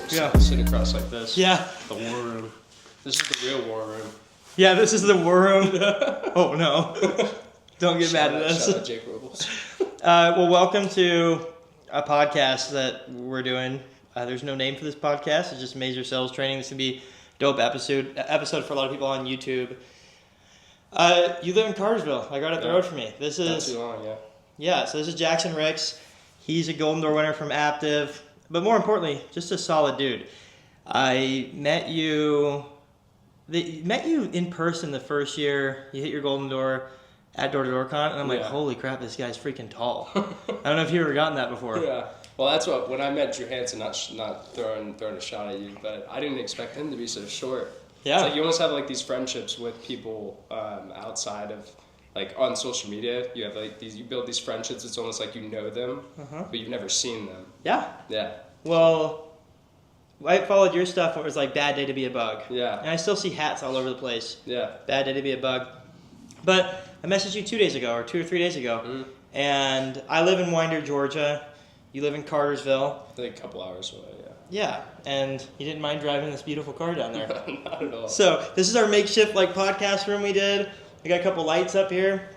Sit across like this. Yeah. The war room. This is the real war room. Yeah, this is the war room. Oh no. Don't get mad at us. Shout out Jake Robles. Well, welcome to a podcast that we're doing. There's no name for this podcast. It's just Major Sales Training. This is going to be a dope episode for a lot of people on YouTube. You live in Cartersville, like right up the road from me. This is not too long, yeah. Yeah, so this is Jackson Ricks. He's a Golden Door winner from Aptive, but more importantly, just a solid dude. I met you in person the first year. You hit your Golden Door at Door to Door Con, and I'm like, holy crap, this guy's freaking tall. I don't know if you've ever gotten that before. Yeah. Well, that's what when I met Drew Hansen, not throwing a shot at you, but I didn't expect him to be so short. Yeah. It's like you almost have like these friendships with people outside of like on social media. You have like you build these friendships. It's almost like you know them, but you've never seen them. Yeah. Yeah. Well, I followed your stuff where it was like bad day to be a bug. Yeah. And I still see hats all over the place. Yeah. Bad day to be a bug. But I messaged you 2 days ago or 2 or 3 days ago, and I live in Winder, Georgia. You live in Cartersville. I think a couple hours away, yeah. Yeah, and you didn't mind driving this beautiful car down there. Not at all. So this is our makeshift like podcast room we did. We got a couple lights up here.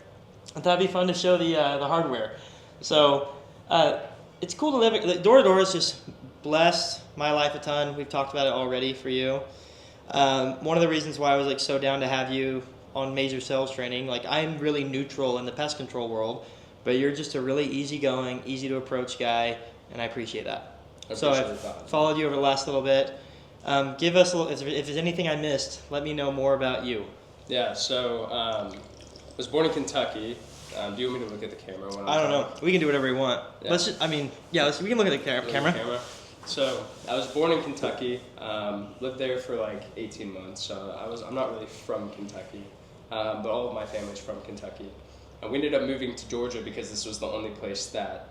I thought it'd be fun to show the hardware. So it's cool to live. Door to Door has just blessed my life a ton. We've talked about it already for you. One of the reasons why I was like so down to have you on Major Sales Training, like I'm really neutral in the pest control world, but you're just a really easygoing, easy to approach guy, and I appreciate that. So I've followed you over the last little bit. Give us a little, if there's anything I missed, let me know more about you. Yeah, so I was born in Kentucky. Do you want me to look at the camera? I don't know. We can do whatever we want. Yeah. Let's just, we can look at the camera. So I was born in Kentucky. Lived there for like 18 months. So I'm not really from Kentucky, but all of my family's from Kentucky. And we ended up moving to Georgia because this was the only place that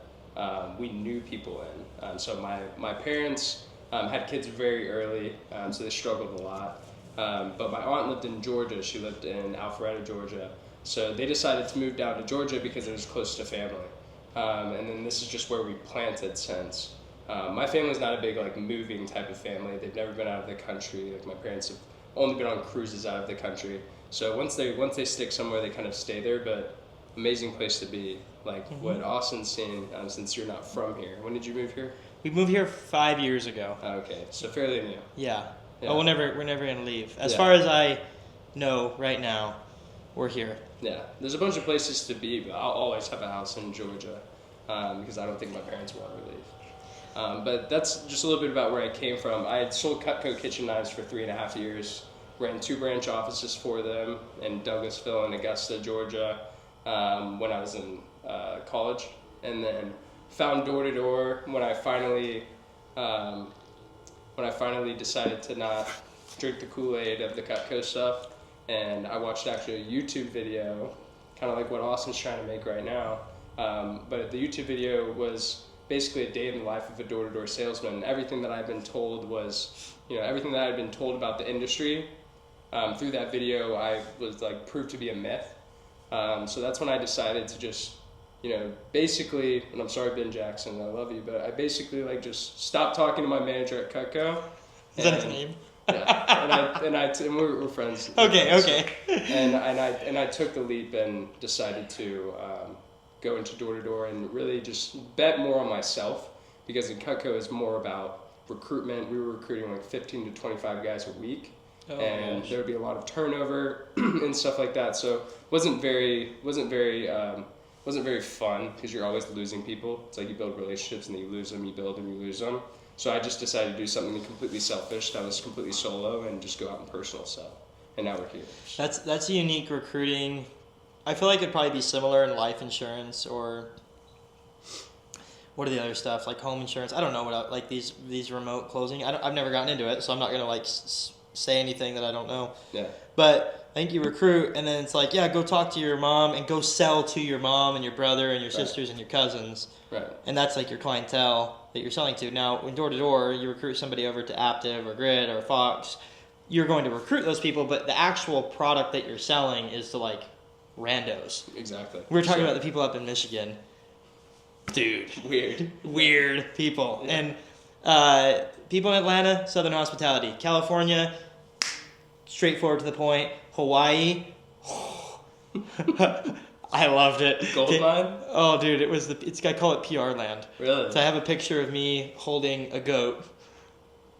we knew people in. So my parents had kids very early, so they struggled a lot. But my aunt lived in Georgia. She lived in Alpharetta, Georgia. So they decided to move down to Georgia because it was close to family. And then this is just where we planted since. My family's not a big like moving type of family. They've never been out of the country. Like my parents have only been on cruises out of the country. So once they stick somewhere, they kind of stay there. But amazing place to be. Like what Austin's seen, since you're not from here. When did you move here? We moved here 5 years ago. Okay, so fairly new. Yeah. Oh, we're never gonna leave. As far as I know right now, we're here. Yeah, there's a bunch of places to be, but I'll always have a house in Georgia because I don't think my parents will ever leave. But that's just a little bit about where I came from. I had sold Cutco kitchen knives for 3.5 years. Ran 2 branch offices for them in Douglasville and Augusta, Georgia, when I was in college, and then found Door to Door when I finally decided to not drink the Kool-Aid of the Cutco stuff. And I watched actually a YouTube video, kind of like what Austin's trying to make right now. But the YouTube video was basically a day in the life of a door-to-door salesman. Everything that I've been told was, everything that I'd been told about the industry, through that video, I was like proved to be a myth. So that's when I decided to just, basically, and I'm sorry, Ben Jackson, I love you, but I basically like just stopped talking to my manager at Cutco. Is that his name? Yeah, and we're friends. Okay. And I took the leap and decided to go into door to door and really just bet more on myself, because in Cutco is more about recruitment. We were recruiting like 15 to 25 guys a week, and there would be a lot of turnover and stuff like that. So wasn't very fun because you're always losing people. It's like you build relationships and then you lose them, you build and you lose them. So I just decided to do something completely selfish. That was completely solo and just go out and personal sell. And now we're here. That's a unique recruiting. I feel like it'd probably be similar in life insurance or what are the other stuff like home insurance. I don't know what like these remote closing. I've never gotten into it, so I'm not gonna like say anything that I don't know. Yeah. But I think you recruit, and then it's like, go talk to your mom and go sell to your mom and your brother and your sisters and your cousins. Right. And that's like your clientele that you're selling to. Now, when door to door, you recruit somebody over to Aptive or Grid or Fox, you're going to recruit those people, but the actual product that you're selling is to like randos. Exactly. We were talking about the people up in Michigan. Dude. Weird. Weird people. Yeah. And People in Atlanta, Southern hospitality. California, straightforward to the point. Hawaii, I loved it. Gold mine? Oh, dude, I call it PR land. Really? So I have a picture of me holding a goat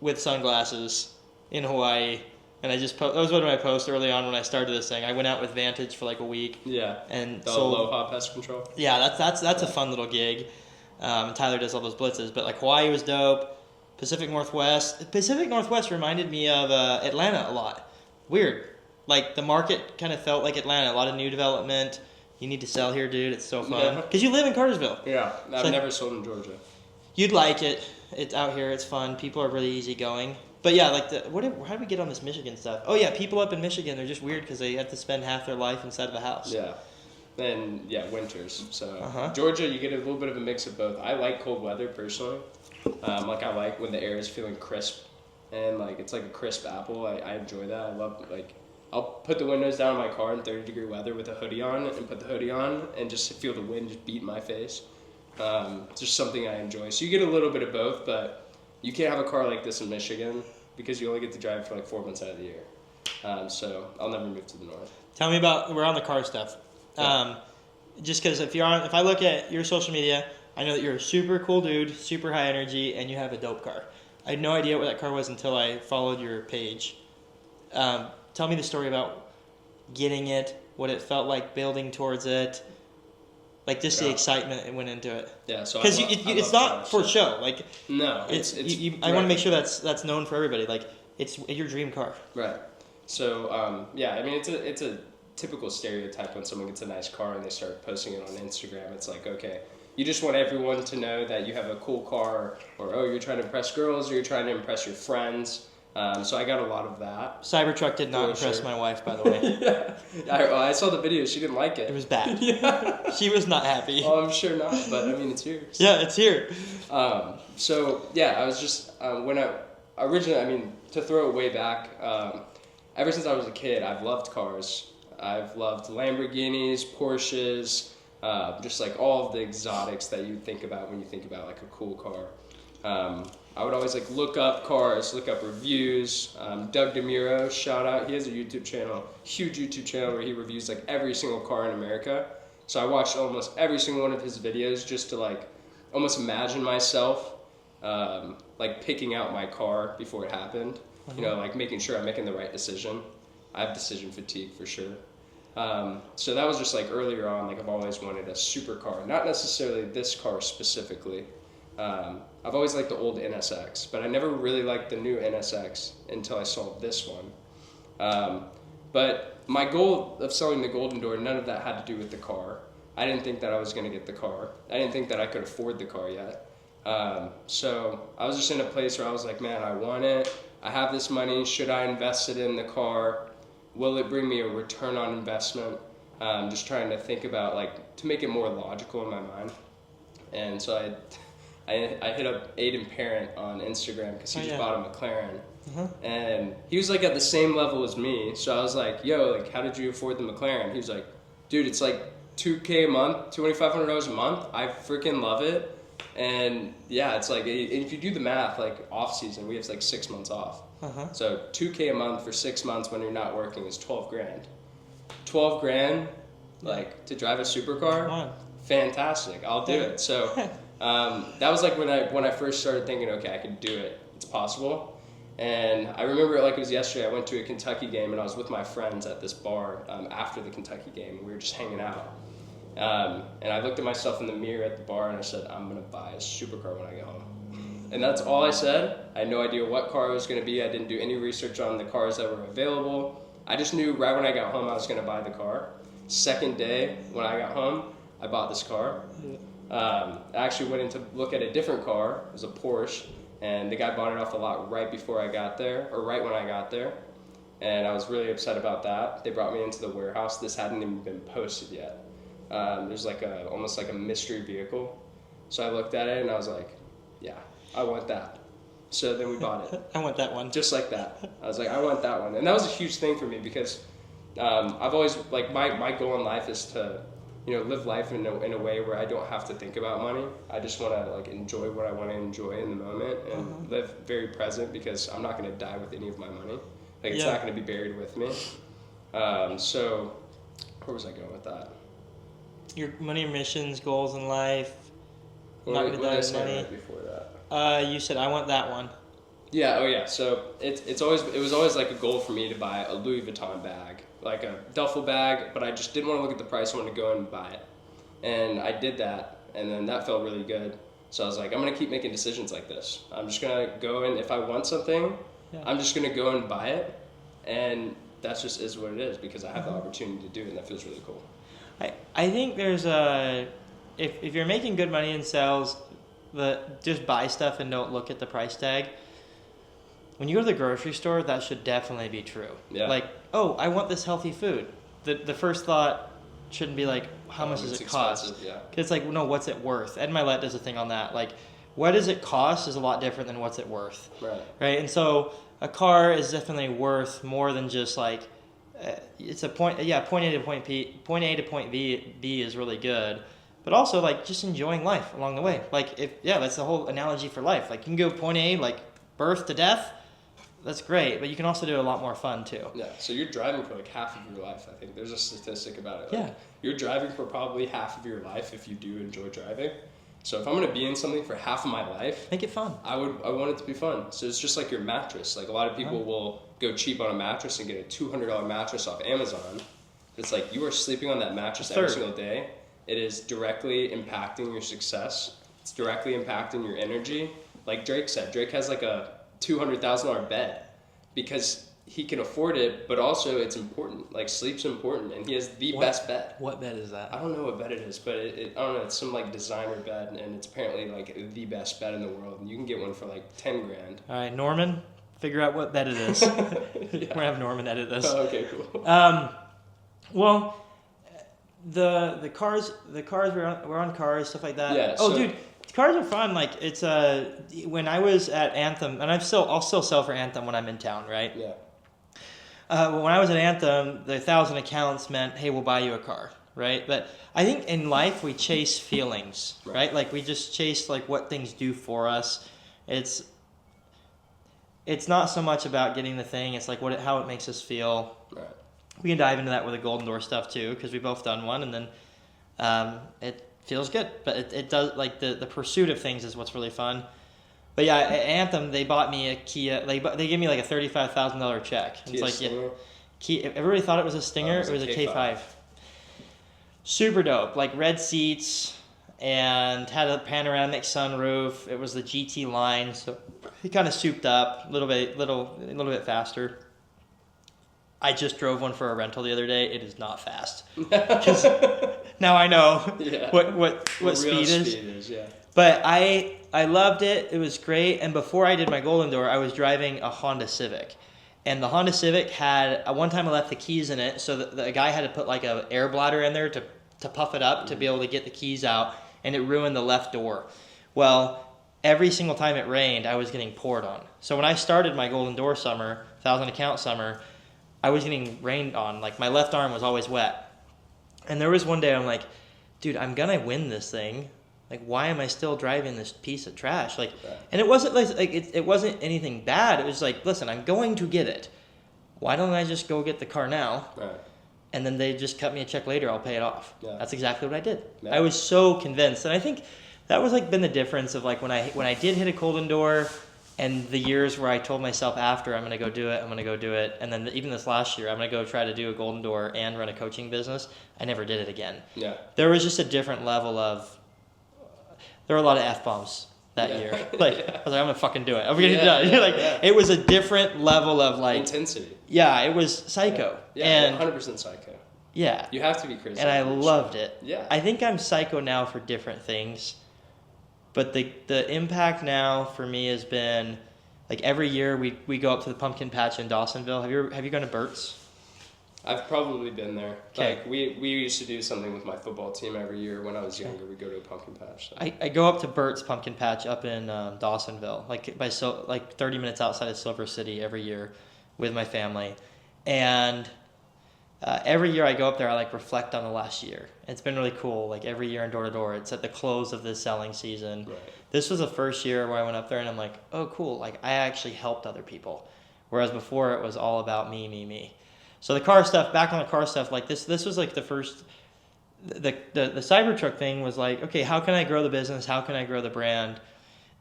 with sunglasses in Hawaii, and that was one of my posts early on when I started this thing. I went out with Vantage for like a week. Yeah. And the sold, Aloha Pest Control. Yeah, that's a fun little gig. Tyler does all those blitzes, but like Hawaii was dope. Pacific Northwest reminded me of Atlanta a lot. Weird. Like the market kind of felt like Atlanta. A lot of new development. You need to sell here, dude. It's so fun. Because you live in Cartersville. Yeah, I've never sold in Georgia. You'd like it. It's out here. It's fun. People are really easygoing. But yeah, like how did we get on this Michigan stuff? Oh yeah, people up in Michigan, they're just weird because they have to spend half their life inside of a house. Yeah. And yeah, winters. So Georgia, you get a little bit of a mix of both. I like cold weather personally. Like I like when the air is feeling crisp and like it's like a crisp apple. I enjoy that. I love like I'll put the windows down in my car in 30-degree weather with a hoodie on and put the hoodie on and just feel the wind just beat in my face. It's just something I enjoy. So you get a little bit of both, but you can't have a car like this in Michigan because you only get to drive for like 4 months out of the year. So I'll never move to the north. Tell me we're on the car stuff. Yeah. Just because if I look at your social media, I know that you're a super cool dude, super high energy, and you have a dope car. I had no idea what that car was until I followed your page. Tell me the story about getting it, what it felt like building towards it, like just the excitement that went into it. Yeah, so because it's not for show. Like no, I want to make sure that's known for everybody. Like it's your dream car. Right. So yeah, I mean it's a typical stereotype when someone gets a nice car and they start posting it on Instagram. It's like, okay, you just want everyone to know that you have a cool car, or oh, you're trying to impress girls, or you're trying to impress your friends. So I got a lot of that. Cybertruck did not impress my wife, by the way. Yeah, I saw the video. She didn't like it. It was bad. Yeah. She was not happy. Oh, I'm sure not, but I mean, it's here. So. Yeah, it's here. So yeah, I was just when I originally, I mean, to throw it way back, ever since I was a kid, I've loved cars. I've loved Lamborghinis, Porsches, just like all of the exotics that you think about when you think about like a cool car. I would always like look up cars, look up reviews. Doug DeMuro, shout out. He has a YouTube channel, huge YouTube channel where he reviews like every single car in America. So I watched almost every single one of his videos just to like almost imagine myself like picking out my car before it happened. You know, like making sure I'm making the right decision. I have decision fatigue for sure. So that was just like earlier on, like I've always wanted a supercar, not necessarily this car specifically. I've always liked the old NSX, but I never really liked the new NSX until I saw this one. But my goal of selling the Golden Door, none of that had to do with the car. I didn't think that I was going to get the car. I didn't think that I could afford the car yet. So I was just in a place where I was like, man, I want it. I have this money. Should I invest it in the car? Will it bring me a return on investment? Just trying to think about like to make it more logical in my mind. And so I hit up Aiden Parent on Instagram because he just bought a McLaren. And he was like at the same level as me. So I was like, yo, like how did you afford the McLaren? He was like, dude, it's like $2,000 a month, $2,500 a month. I freaking love it. And yeah, it's like if you do the math, like off season, we have like 6 months off. So $2,000 a month for 6 months when you're not working is $12,000. $12,000, like to drive a supercar, fantastic. I'll do it. So that was like when I first started thinking, okay, I could do it. It's possible. And I remember it like it was yesterday. I went to a Kentucky game and I was with my friends at this bar after the Kentucky game. And we were just hanging out. And I looked at myself in the mirror at the bar and I said, I'm going to buy a supercar when I get home. And that's all I said. I had no idea what car it was going to be. I didn't do any research on the cars that were available. I just knew right when I got home I was going to buy the car. Second day when I got home, I bought this car. I actually went in to look at a different car. It was a Porsche. And the guy bought it off the lot right before I got there, or right when I got there. And I was really upset about that. They brought me into the warehouse. This hadn't even been posted yet. There's like almost like a mystery vehicle. So I looked at it and I was like, yeah, I want that. So then we bought it. I want that one. Just like that. I was like, I want that one. And that was a huge thing for me because I've always, like my goal in life is to, you know, live life in a way where I don't have to think about money. I just want to like enjoy what I want to enjoy in the moment. And live very present because I'm not going to die with any of my money. Like, it's Yeah. not going to be buried with me. So, where was I going with that? Your money, missions, goals in life. What Not did gonna die I with say money. right before that? You said I want that one. Yeah, oh yeah. So it was always like a goal for me to buy a Louis Vuitton bag, like a duffel bag, but I just didn't want to look at the price. I wanted to go in and buy it, and I did that, and then that felt really good. So I was like, I'm gonna keep making decisions like this. I'm just gonna go in. If I want something, I'm just gonna go and buy it, and that's just is what it is because I have the opportunity to do it, and that feels really cool. I think there's if you're making good money in sales, just buy stuff and don't look at the price tag. When you go to the grocery store, that should definitely be true. Yeah. Like, oh, I want this healthy food. The first thought shouldn't be like, how much does it cost? Yeah. Because it's like, no, what's it worth? Ed Milet does a thing on that. Like, what does it cost is a lot different than what's it worth. Right. Right. And so a car is definitely worth more than just like, it's a point. Yeah, point A to point B. Point A to point B is really good. But also like just enjoying life along the way. Like that's the whole analogy for life. Like you can go point A, like birth to death. That's great, but you can also do a lot more fun too. Yeah, so you're driving for like half of your life, I think. There's a statistic about it. Like, Yeah. You're driving for probably half of your life if you do enjoy driving. So if I'm going to be in something for half of my life, Make it fun. I want it to be fun. So it's just like your mattress. Like a lot of people will go cheap on a mattress and get a $200 mattress off Amazon. It's like you are sleeping on that mattress every single day. It is directly impacting your success. It's directly impacting your energy. Like Drake said, Drake has like a $200,000 bed because he can afford it, but also it's important. Like sleep's important, and he has the best bed. What bed is that? I don't know what bed it is, but I don't know. It's some like designer bed, and it's apparently like the best bed in the world. And you can get one for like 10 grand. All right, Norman, figure out what bed it is. We're gonna have Norman edit this. Oh, okay, cool. Well, the cars we're on cars, stuff like that. Yeah, Oh, so- dude, cars are fun. Like it's when I was at Anthem, and I'll still sell for Anthem when I'm in town, right? Yeah. When I was at Anthem, the 1,000 accounts meant, hey, we'll buy you a car, right? But I think in life we chase feelings, right? Like we just chase like what things do for us. It's not so much about getting the thing. It's like how it makes us feel. Right. We can dive into that with the Golden Door stuff too, because we've both done one, and then it feels good. But it does, like the pursuit of things is what's really fun. But yeah, at Anthem, they bought me a Kia. They gave me like a $35,000 check. It's like Kia. Everybody thought it was a Stinger. It was a K5. Super dope. Like red seats and had a panoramic sunroof. It was the GT line, so it kind of souped up a little bit faster. I just drove one for a rental the other day. It is not fast. Now I know what speed is. Yeah. But I loved it. It was great. And before I did my Golden Door, I was driving a Honda Civic. And the Honda Civic had, one time I left the keys in it, so the guy had to put like an air bladder in there to puff it up to be able to get the keys out, and it ruined the left door. Well, every single time it rained, I was getting poured on. So when I started my Golden Door summer, 1,000 account summer, I was getting rained on. Like my left arm was always wet. And there was one day I'm like, dude, I'm gonna win this thing. Like, why am I still driving this piece of trash? Like, and it wasn't like it wasn't anything bad. It was like, listen, I'm going to get it. Why don't I just go get the car now? Right. And then they just cut me a check later. I'll pay it off. Yeah. That's exactly what I did. Yeah. I was so convinced, and I think that was like been the difference of like when I did hit a Golden Door, and the years where I told myself after I'm gonna go do it, and then even this last year I'm gonna go try to do a Golden Door and run a coaching business. I never did it again. Yeah. There was just a different level of. There were a lot of F-bombs that year. Like, I was like, I'm gonna fucking do it. I'm gonna get it done. Like, it was a different level of like intensity. Yeah, it was psycho. Yeah, and 100% psycho. Yeah. You have to be crazy. And I loved it. Yeah. I think I'm psycho now for different things, but the impact now for me has been like every year we go up to the pumpkin patch in Dawsonville. Have you gone to Burt's? I've probably been there. Okay. Like we used to do something with my football team every year when I was younger. We'd go to a pumpkin patch. So. I go up to Burt's pumpkin patch up in Dawsonville, like 30 minutes outside of Silver City every year with my family, and every year I go up there, I like reflect on the last year. It's been really cool. Like every year in door to door, it's at the close of the selling season. Right. This was the first year where I went up there and I'm like, oh, cool. Like I actually helped other people. Whereas before it was all about me. So the car stuff, back on the car stuff, like this was like the first, the Cybertruck thing was like, okay, how can I grow the business? How can I grow the brand?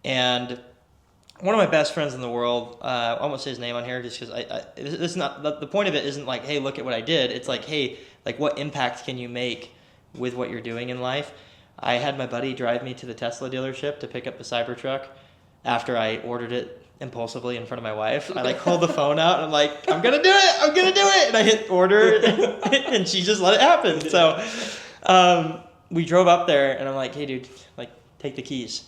And one of my best friends in the world, I won't say his name on here just because this is not, the point of it isn't like, hey, look at what I did. It's like, hey, like what impact can you make with what you're doing in life? I had my buddy drive me to the Tesla dealership to pick up the Cybertruck after I ordered it impulsively in front of my wife. I like hold the phone out and I'm like, I'm gonna do it, and I hit order and she just let it happen. So we drove up there and I'm like, hey dude, like take the keys.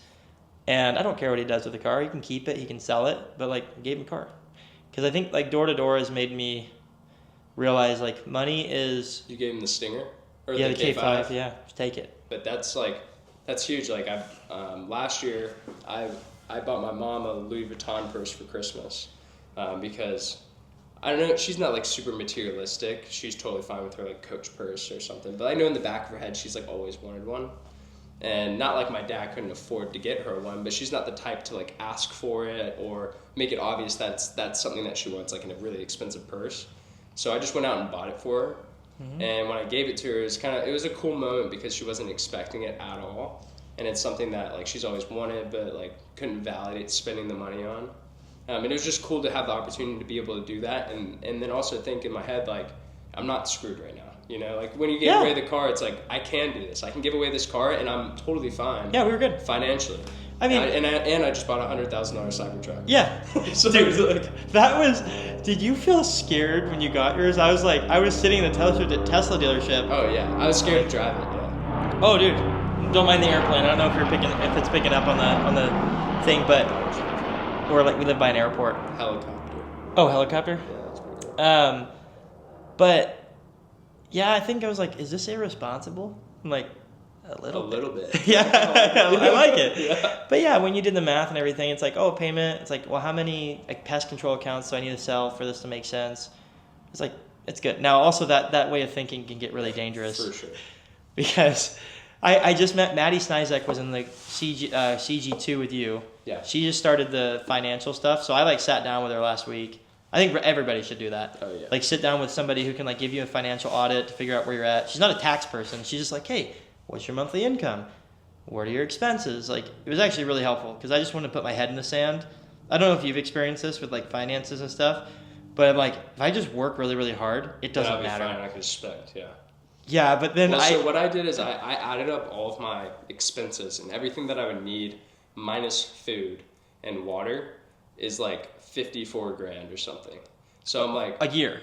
And I don't care what he does with the car. He can keep it, he can sell it, but like I gave him a car. Because I think like door to door has made me realize like money is. You gave him the Stinger? Or yeah, the K5, yeah, just take it. But that's huge. Like last year I bought my mom a Louis Vuitton purse for Christmas because I don't know, she's not like super materialistic. She's totally fine with her like Coach purse or something. But I know in the back of her head she's like always wanted one. And not like my dad couldn't afford to get her one, but she's not the type to like ask for it or make it obvious that's something that she wants, like in a really expensive purse. So I just went out and bought it for her. Mm-hmm. And when I gave it to her, it was a cool moment because she wasn't expecting it at all. And it's something that like she's always wanted, but like couldn't validate spending the money on. And it was just cool to have the opportunity to be able to do that, and then also think in my head like I'm not screwed right now. You know, like when you give away the car, it's like I can do this. I can give away this car, and I'm totally fine. Yeah, we were good financially. I mean, and I just bought a $100,000 Cybertruck. Yeah, so dude, like, that was. Did you feel scared when you got yours? I was sitting in the Tesla dealership. Oh yeah, I was scared to drive it. Yeah. Oh dude, don't mind the airplane. I don't know if it's picking up on the thing, but or like we live by an airport. Helicopter. Oh, helicopter. Yeah, that's pretty cool. But yeah, I think I was like, is this irresponsible? I'm like, a little bit. Yeah, I like it. Yeah. But yeah, when you did the math and everything, it's like, oh, payment. It's like, well, how many like pest control accounts do I need to sell for this to make sense? It's like, it's good. Now, also that way of thinking can get really dangerous. For sure. Because I just met Maddie Snizek was in the CG2 with you. Yeah. She just started the financial stuff, so I like sat down with her last week. I think everybody should do that. Oh, yeah. Like sit down with somebody who can like give you a financial audit to figure out where you're at. She's not a tax person. She's just like, hey, what's your monthly income? What are your expenses? Like it was actually really helpful because I just wanted to put my head in the sand. I don't know if you've experienced this with like finances and stuff, but I'm like, if I just work really, really hard, it doesn't matter. Fine. I can expect, yeah. Yeah, but then so what I did is I added up all of my expenses and everything that I would need minus food and water is like $54,000 or something. So I'm like... A year.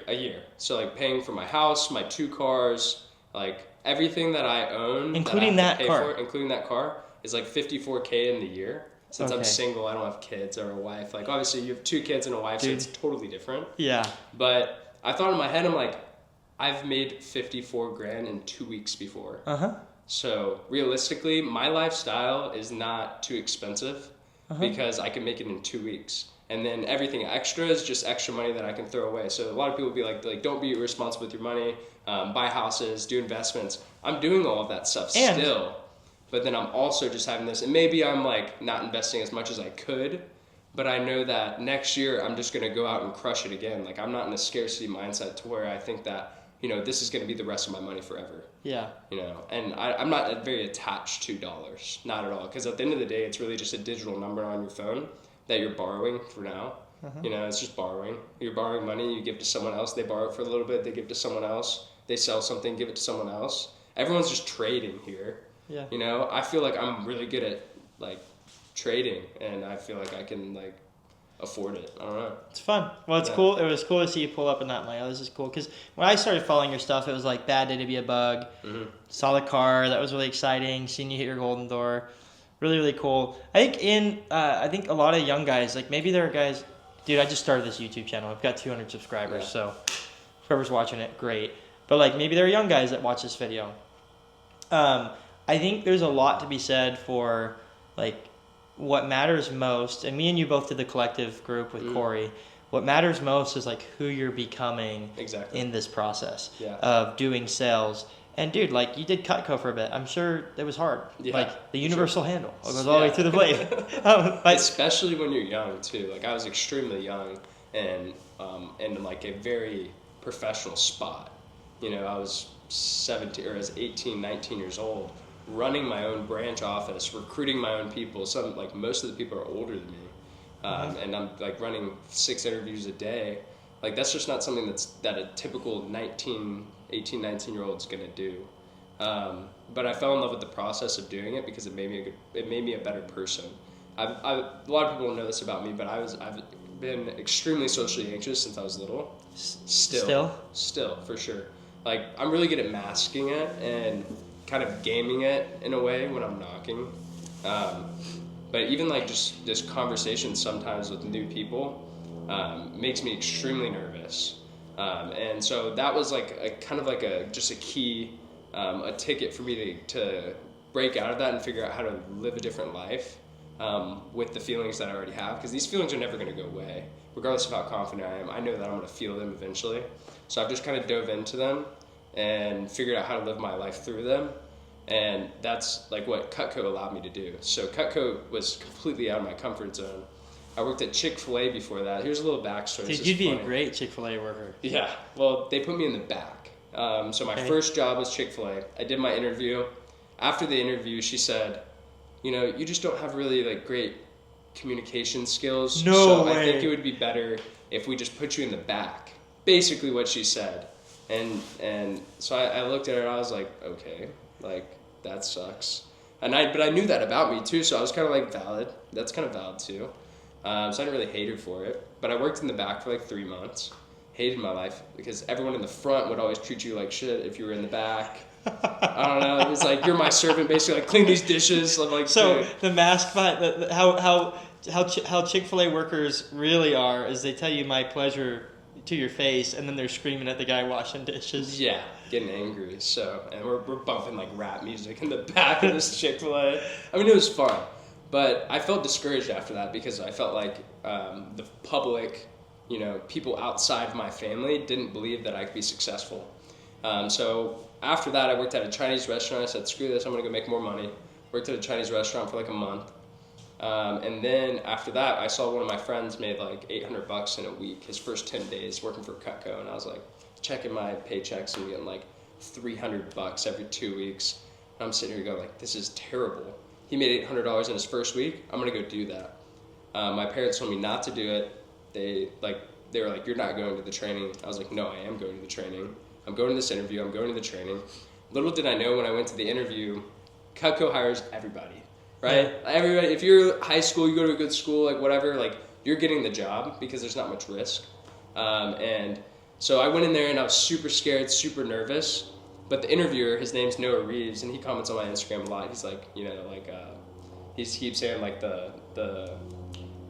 So like paying for my house, my 2 cars, like everything that I own... Including that car. Including that car is like $54,000 in the year. Since I'm single, I don't have kids or a wife. Like obviously you have 2 kids and a wife, so it's totally different. Yeah. But I thought in my head, I'm like, I've made $54,000 in 2 weeks before. Uh-huh. So realistically, my lifestyle is not too expensive because I can make it in 2 weeks. And then everything extra is just extra money that I can throw away. So a lot of people be like, don't be irresponsible with your money, buy houses, do investments. I'm doing all of that stuff still. But then I'm also just having this, and maybe I'm like not investing as much as I could, but I know that next year I'm just going to go out and crush it again. Like I'm not in a scarcity mindset to where I think that, you know, this is going to be the rest of my money forever. Yeah. You know, and I'm not very attached to dollars, not at all. Because at the end of the day, it's really just a digital number on your phone that you're borrowing for now. You know, it's just borrowing. You're borrowing money, you give to someone else, they borrow it for a little bit, they give to someone else, they sell something, give it to someone else. Everyone's just trading here. Yeah. You know, I feel like I'm really good at like trading, and I feel like I can like afford it. I don't know. It's fun. Well, it's cool. It was cool to see you pull up in that. Like, oh, this is cool. Because when I started following your stuff, it was like bad day to be a bug. Saw the car. That was really exciting. Seeing you hit your golden door. Really, really cool. I think a lot of young guys, like maybe there are guys, dude, I just started this YouTube channel. I've got 200 subscribers. So whoever's watching it, great. But like maybe there are young guys that watch this video. I think there's a lot to be said for like what matters most, and me and you both did the collective group with Corey. what matters most is like who you're becoming Exactly. in this process Yeah. of doing sales. And dude, like you did Cutco for a bit. I'm sure it was hard. Yeah, like the universal handle goes all the Yeah. way through the blade. Especially when you're young too. Like I was extremely young and in like a very professional spot. You know, I was 17 or I was 18, 19 years old, running my own branch office, recruiting my own people. Like most of the people are older than me. And I'm like running 6 interviews a day. Like that's just not something that a typical 18, 19 year old is gonna do. But I fell in love with the process of doing it because it made me a better person. A lot of people don't know this about me, but I've been extremely socially anxious since I was little. Still, for sure. Like I'm really good at masking it and kind of gaming it in a way when I'm knocking. But even like just this conversation sometimes with new people makes me extremely nervous. And so that was like a key, a ticket for me to break out of that and figure out how to live a different life with the feelings that I already have. Because these feelings are never going to go away. Regardless of how confident I am, I know that I'm going to feel them eventually. So I've just kind of dove into them and figured out how to live my life through them. And that's like what Cutco allowed me to do. So Cutco was completely out of my comfort zone. I worked at Chick-fil-A before that. Here's a little backstory. Dude, you'd be a great Chick-fil-A worker. Yeah, well, they put me in the back. So my first job was Chick-fil-A. I did my interview. After the interview, she said, you know, you just don't have really like great communication skills. I think it would be better if we just put you in the back. Basically what she said. And so I looked at her and I was like, okay, like that sucks. But I knew that about me too, so I was kind of like valid. That's kind of valid too. So I didn't really hate her for it. But I worked in the back for like 3 months. Hated my life because everyone in the front would always treat you like shit if you were in the back. I don't know. It was like you're my servant, basically. Like clean these dishes. I'm like, so dude. The mask fight. How Chick-fil-A workers really are is they tell you "my pleasure" to your face, and then they're screaming at the guy washing dishes. Yeah, getting angry. So, and we're bumping like rap music in the back of this Chick-fil-A. I mean, it was fun, but I felt discouraged after that because I felt like the public, you know, people outside of my family didn't believe that I could be successful. So after that, I worked at a Chinese restaurant. I said, screw this, I'm gonna go make more money. Worked at a Chinese restaurant for like a month. And then after that, I saw one of my friends made like $800 in a week, his first 10 days working for Cutco. And I was like checking my paychecks and getting like $300 every 2 weeks. And I'm sitting here going like, this is terrible. He made $800 in his first week. I'm gonna go do that. My parents told me not to do it. They were like, you're not going to the training. I was like, no, I am going to the training. I'm going to this interview. I'm going to the training. Little did I know when I went to the interview, Cutco hires everybody, right? Yeah. Everybody. If you're high school, you go to a good school, like whatever, like you're getting the job because there's not much risk. And so I went in there and I was super scared, super nervous. But the interviewer, his name's Noah Reeves, and he comments on my Instagram a lot. He's like, you know, like he keeps saying like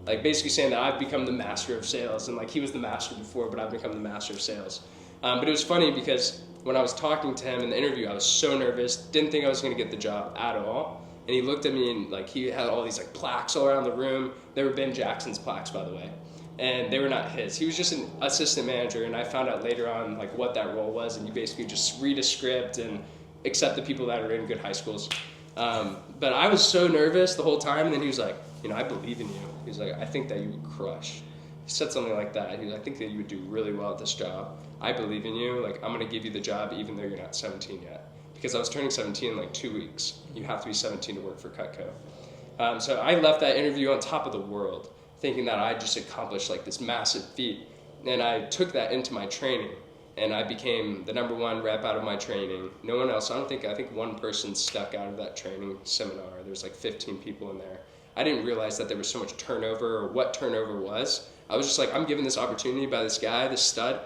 like basically saying that I've become the master of sales, and like he was the master before, but I've become the master of sales. But it was funny because when I was talking to him in the interview, I was so nervous, didn't think I was going to get the job at all. And he looked at me and like he had all these like plaques all around the room. They were Ben Jackson's plaques, by the way, and they were not his. He was just an assistant manager, and I found out later on like what that role was. And you basically just read a script and accept the people that are in good high schools. But I was so nervous the whole time, and then he was like, you know, I believe in you. He was like, I think that you would crush. He said something like that. He was like, I think that you would do really well at this job. I believe in you. Like, I'm going to give you the job even though you're not 17 yet. Because I was turning 17 in like 2 weeks. You have to be 17 to work for Cutco. So I left that interview on top of the world, thinking that I just accomplished like this massive feat. And I took that into my training. And I became the #1 rep out of my training. No one else. I think one person stuck out of that training seminar. There was like 15 people in there. I didn't realize that there was so much turnover or what turnover was. I was just like, I'm given this opportunity by this guy, this stud.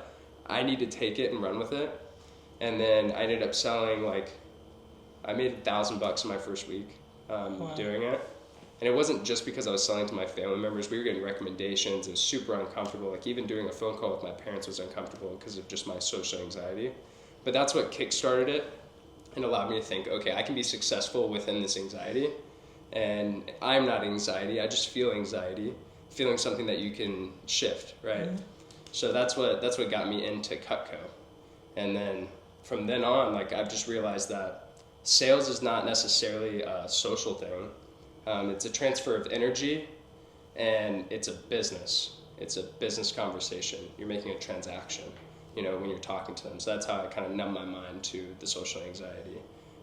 I need to take it and run with it. And then I ended up selling I made $1,000 in my first week doing it. And it wasn't just because I was selling to my family members. We were getting recommendations. It was super uncomfortable. Like even doing a phone call with my parents was uncomfortable because of just my social anxiety. But that's what kickstarted it and allowed me to think, okay, I can be successful within this anxiety. And I'm not anxiety. I just feel anxiety. feeling something that you can shift, right? So that's what got me into Cutco. And then from then on, like, I've just realized that sales is not necessarily a social thing. It's a transfer of energy, and it's a business. It's a business conversation. You're making a transaction, you know, when you're talking to them. So that's how I kind of numb my mind to the social anxiety.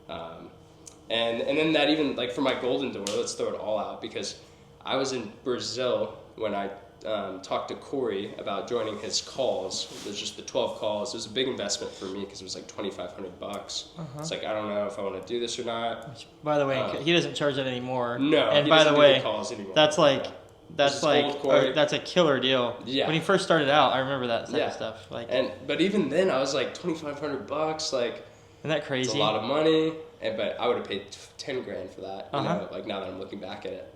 And then that even, like, for my golden door, let's throw it all out, because I was in Brazil when I talked to Corey about joining his calls. There's just the 12 calls. It was a big investment for me because it was like $2,500. It's like, I don't know if I want to do this or not. Which, by the way, he doesn't charge that anymore. No, and he by doesn't the do way, the calls anymore. that's like This is old Corey. that's a killer deal. Yeah. When he first started out, I remember that type of stuff. Like, but even then, I was like $2,500. Like, isn't that crazy? It's a lot of money. But I would have paid $10,000 for that. You know, like, now that I'm looking back at it.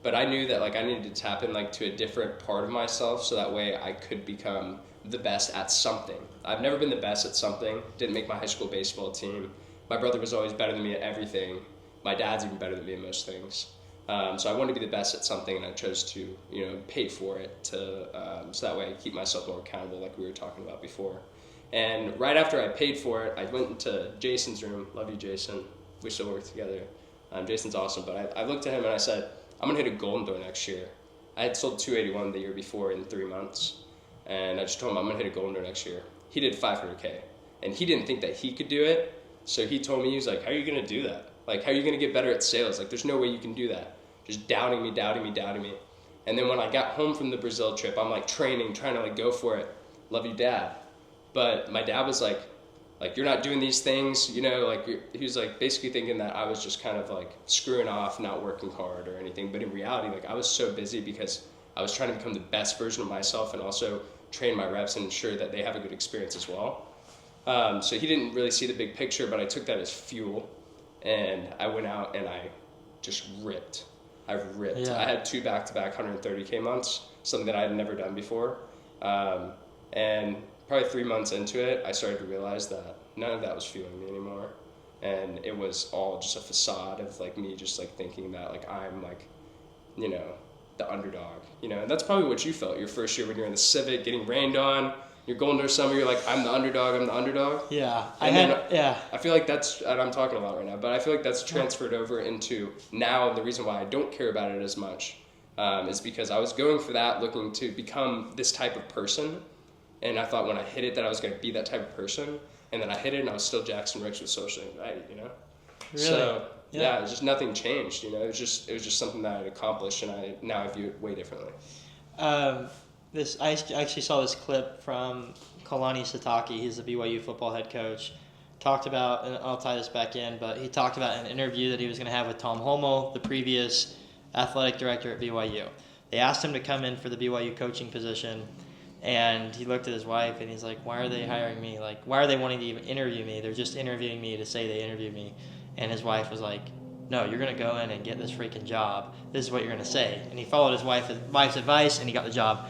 But I knew that, like, I needed to tap in, like, to a different part of myself, so that way I could become the best at something. I've never been the best at something. Didn't make my high school baseball team. My brother was always better than me at everything. My dad's even better than me at most things. So I wanted to be the best at something, and I chose to, you know, pay for it to so that way I keep myself more accountable, like we were talking about before. And right after I paid for it, I went into Jason's room. Love you, Jason. We still work together. Jason's awesome. But I looked at him and I said, I'm going to hit a golden door next year. I had sold 281 the year before in 3 months. And I just told him I'm going to hit a golden door next year. He did $500K. And he didn't think that he could do it. So he told me, he was like, how are you going to do that? Like, how are you going to get better at sales? Like, there's no way you can do that. Just doubting me. And then when I got home from the Brazil trip, I'm like training, trying to like go for it. Love you, Dad. But my dad was like, you're not doing these things, you know, like, he was like basically thinking that I was just kind of like screwing off, not working hard or anything. But in reality, like, I was so busy because I was trying to become the best version of myself and also train my reps and ensure that they have a good experience as well. So he didn't really see the big picture, but I took that as fuel, and I went out and I just ripped. I ripped. Yeah. I had 2 back-to-back 130K months, something that I had never done before. And probably 3 months into it, I started to realize that none of that was fueling me anymore. And it was all just a facade of like me just like thinking that like I'm like, you know, the underdog, you know. And that's probably what you felt your first year when you're in the Civic getting rained on. You're going to summer, you're like, I'm the underdog. Yeah. I feel like that's, and I'm talking a lot right now, but I feel like that's transferred over into now. The reason why I don't care about it as much is because I was going for that, looking to become this type of person. And I thought when I hit it that I was going to be that type of person. And then I hit it and I was still Jackson Ricks with social anxiety, you know? Really? So, yeah, it was just nothing changed, you know? It was just something that I'd accomplished, and I view it way differently. I actually saw this clip from Kalani Sitake. He's the BYU football head coach. Talked about, and I'll tie this back in, but he talked about an interview that he was going to have with Tom Holmoe, the previous athletic director at BYU. They asked him to come in for the BYU coaching position, and he looked at his wife and he's like, why are they hiring me? Like, why are they wanting to even interview me? They're just interviewing me to say they interviewed me. And his wife was like, no, you're going to go in and get this freaking job. This is what you're going to say. And he followed his wife's advice, and he got the job.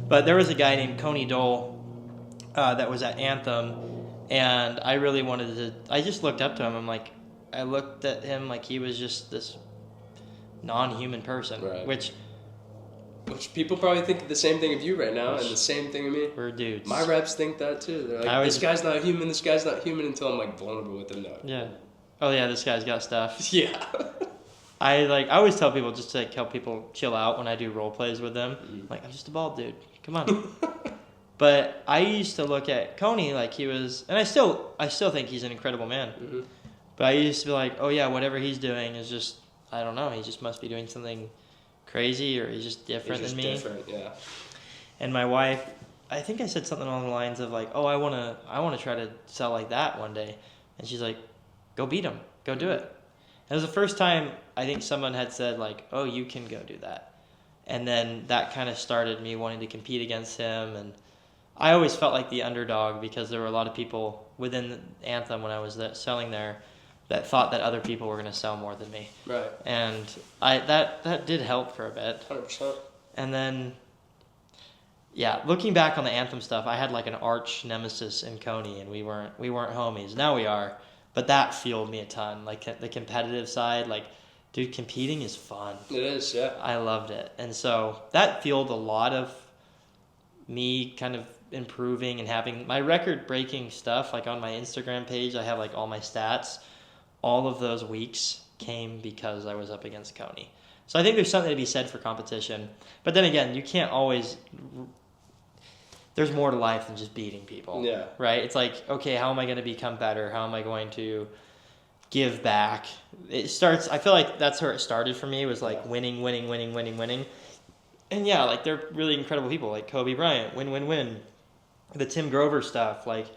But there was a guy named Coney Dole that was at Anthem, and I really wanted to, I just looked up to him. I looked at him like he was just this non-human person, right. Which people probably think the same thing of you right now, and the same thing of me. We're dudes. My reps think that too. They're like, this guy's not human until I'm like vulnerable with them. No. Yeah. Oh yeah, this guy's got stuff. Yeah. I always tell people just to like help people chill out when I do role plays with them. Like, I'm just a bald dude. Come on. But I used to look at Coney like he was, and I still think he's an incredible man. Mm-hmm. But I used to be like, oh yeah, whatever he's doing is just, I don't know, he just must be doing something crazy, or he's just different than me. Different, yeah. And my wife, I think I said something along the lines of like, oh, I wanna try to sell like that one day, and she's like, go beat him, go do it. And it was the first time I think someone had said like, oh, you can go do that, and then that kind of started me wanting to compete against him. And I always felt like the underdog because there were a lot of people within Anthem when I was selling there that thought that other people were going to sell more than me. Right. And that did help for a bit. 100%. And then, yeah, looking back on the Anthem stuff, I had like an arch nemesis in Coney, and we weren't homies. Now we are, but that fueled me a ton. Like the competitive side, like dude, competing is fun. It is, yeah. I loved it. And so that fueled a lot of me kind of improving and having my record-breaking stuff. Like on my Instagram page, I have like all my stats. All of those weeks came because I was up against Coney. So I think there's something to be said for competition. But then again, you can't always... There's more to life than just beating people. Yeah. Right? It's like, okay, how am I going to become better? How am I going to give back? It starts... I feel like that's where it started for me, was like winning. And yeah, like they're really incredible people, like Kobe Bryant, win. The Tim Grover stuff, like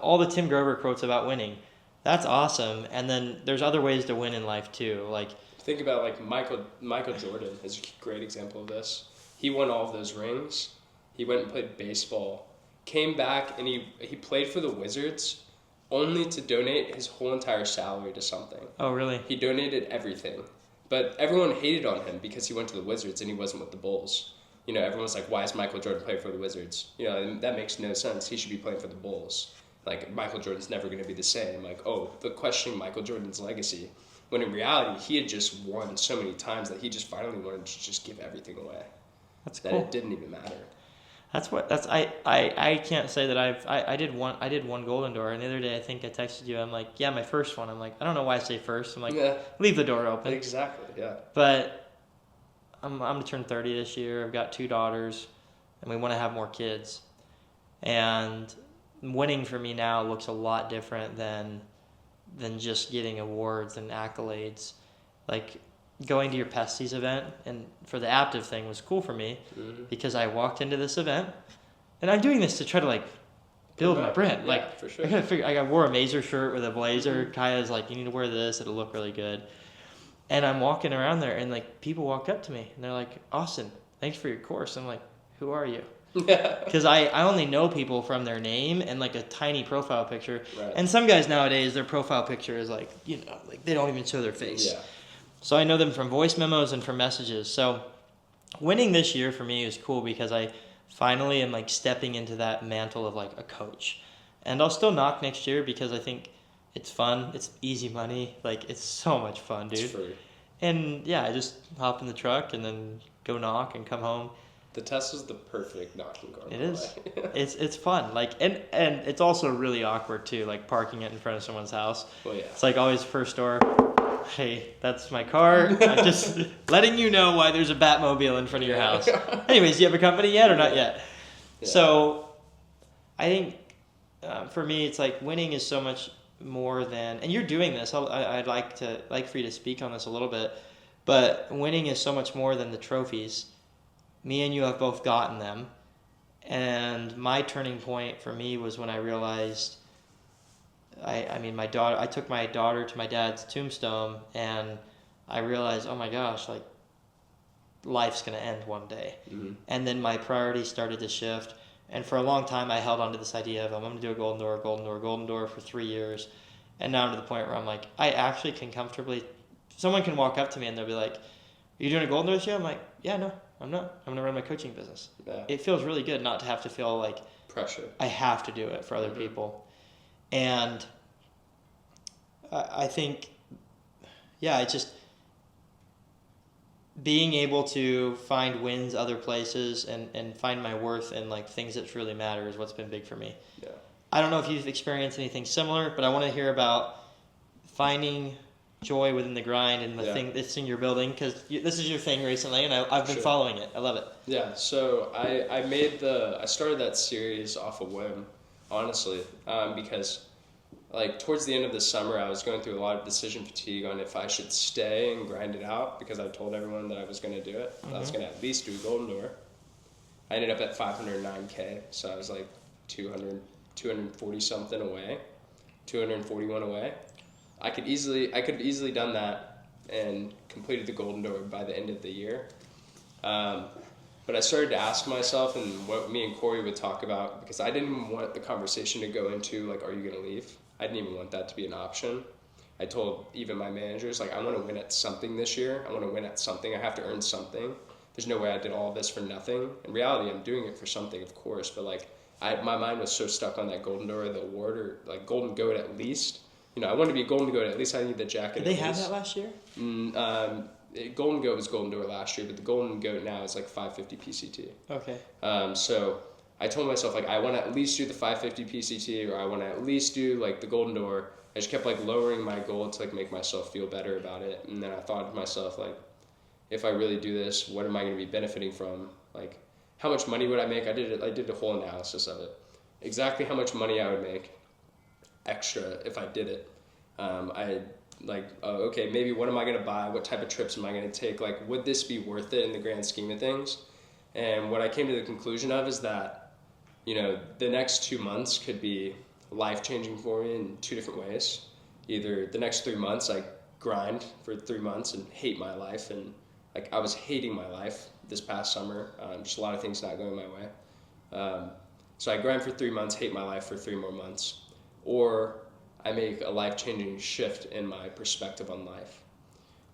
all the Tim Grover quotes about winning. That's awesome. And then there's other ways to win in life too. Like, think about like Michael Jordan is a great example of this. He won all of those rings. He went and played baseball, came back, and he played for the Wizards only to donate his whole entire salary to something. Oh, really? He donated everything. But everyone hated on him because he went to the Wizards and he wasn't with the Bulls. You know, everyone's like, why is Michael Jordan playing for the Wizards? You know, and that makes no sense. He should be playing for the Bulls. Like, Michael Jordan's never going to be the same. Like, oh, the questioning Michael Jordan's legacy. When in reality, he had just won so many times that he just finally wanted to just give everything away. That's that cool. It didn't even matter. I can't say that I did one Golden Door, and the other day I think I texted you. I'm like, yeah, my first one. I'm like, I don't know why I say first. I'm like, leave the door open. Exactly, yeah. But I'm gonna turn 30 this year. I've got 2 daughters, and we want to have more kids. And winning for me now looks a lot different than just getting awards and accolades. Like, going to your Pesties event and for the Aptive thing was cool for me because I walked into this event, and I'm doing this to try to like build my brand. Yeah, like, for sure. I gotta figure. I wore a Mazer shirt with a blazer. Kaya's like, you need to wear this. It'll look really good. And I'm walking around there, and like people walk up to me and they're like, Austin, thanks for your course. I'm like, who are you? Because I only know people from their name and like a tiny profile picture. Right. And some guys nowadays, their profile picture is like, you know, like they don't even show their face. Yeah. So I know them from voice memos and from messages. So winning this year for me is cool because I finally am like stepping into that mantle of like a coach. And I'll still knock next year because I think it's fun. It's easy money. Like, it's so much fun, dude. It's free. And yeah, I just hop in the truck and then go knock and come home. The Tesla's the perfect knocking car. It is. It's fun. Like, and it's also really awkward too, like parking it in front of someone's house. Well, yeah. It's like always first door. Hey, that's my car. I'm just letting you know why there's a Batmobile in front of your house. Anyways, do you have a company yet or not yet? Yeah. So I think for me, it's like winning is so much more than, and you're doing this. I'd like for you to speak on this a little bit, but winning is so much more than the trophies. Me and you have both gotten them, and my turning point for me was when I realized. I took my daughter to my dad's tombstone, and I realized, oh my gosh, like, life's going to end one day. Mm-hmm. And then my priorities started to shift. And for a long time, I held on to this idea of, I'm going to do a golden door for 3 years. And now I'm to the point where I'm like, I actually can comfortably, someone can walk up to me and they'll be like, are you doing a golden door this year? I'm like, yeah, no, I'm not. I'm going to run my coaching business. Yeah. It feels really good not to have to feel like pressure. I have to do it for other people. And I think, yeah, it's just being able to find wins other places and find my worth in like things that really matter is what's been big for me. Yeah. I don't know if you've experienced anything similar, but I want to hear about finding joy within the grind and the thing that's in your building, because this is your thing recently, and I've been following it. I love it. Yeah, so I started that series off a whim, honestly, because like towards the end of the summer, I was going through a lot of decision fatigue on if I should stay and grind it out, because I told everyone that I was going to do it. Mm-hmm. I was going to at least do a golden door. I ended up at 509K, so I was like 240 something away, 241 away. I could have easily done that and completed the golden door by the end of the year. But I started to ask myself, and what me and Corey would talk about, because I didn't even want the conversation to go into, like, are you going to leave? I didn't even want that to be an option. I told even my managers, like, I want to win at something this year. I want to win at something. I have to earn something. There's no way I did all of this for nothing. In reality, I'm doing it for something, of course, but, like, my mind was so stuck on that golden door, the award, or, like, golden goat at least, I wanted to be a Golden Goat. At least I need the jacket. Did they have that last year? Golden Goat was Golden Door last year, but the Golden Goat now is like 550 PCT. Okay. So I told myself, like, I want to at least do the 550 PCT, or I want to at least do, like, the Golden Door. I just kept, like, lowering my goal to, like, make myself feel better about it. And then I thought to myself, like, if I really do this, what am I going to be benefiting from? Like, how much money would I make? I did a whole analysis of it. Exactly how much money I would make extra if I did it. Okay, maybe what am I going to buy? What type of trips am I going to take? Like, would this be worth it in the grand scheme of things? And what I came to the conclusion of is that, the next 2 months could be life-changing for me in two different ways. Either the next 3 months, I grind for 3 months and hate my life, and like I was hating my life this past summer, just a lot of things not going my way. So I grind for 3 months, hate my life for 3 more months, or I make a life-changing shift in my perspective on life.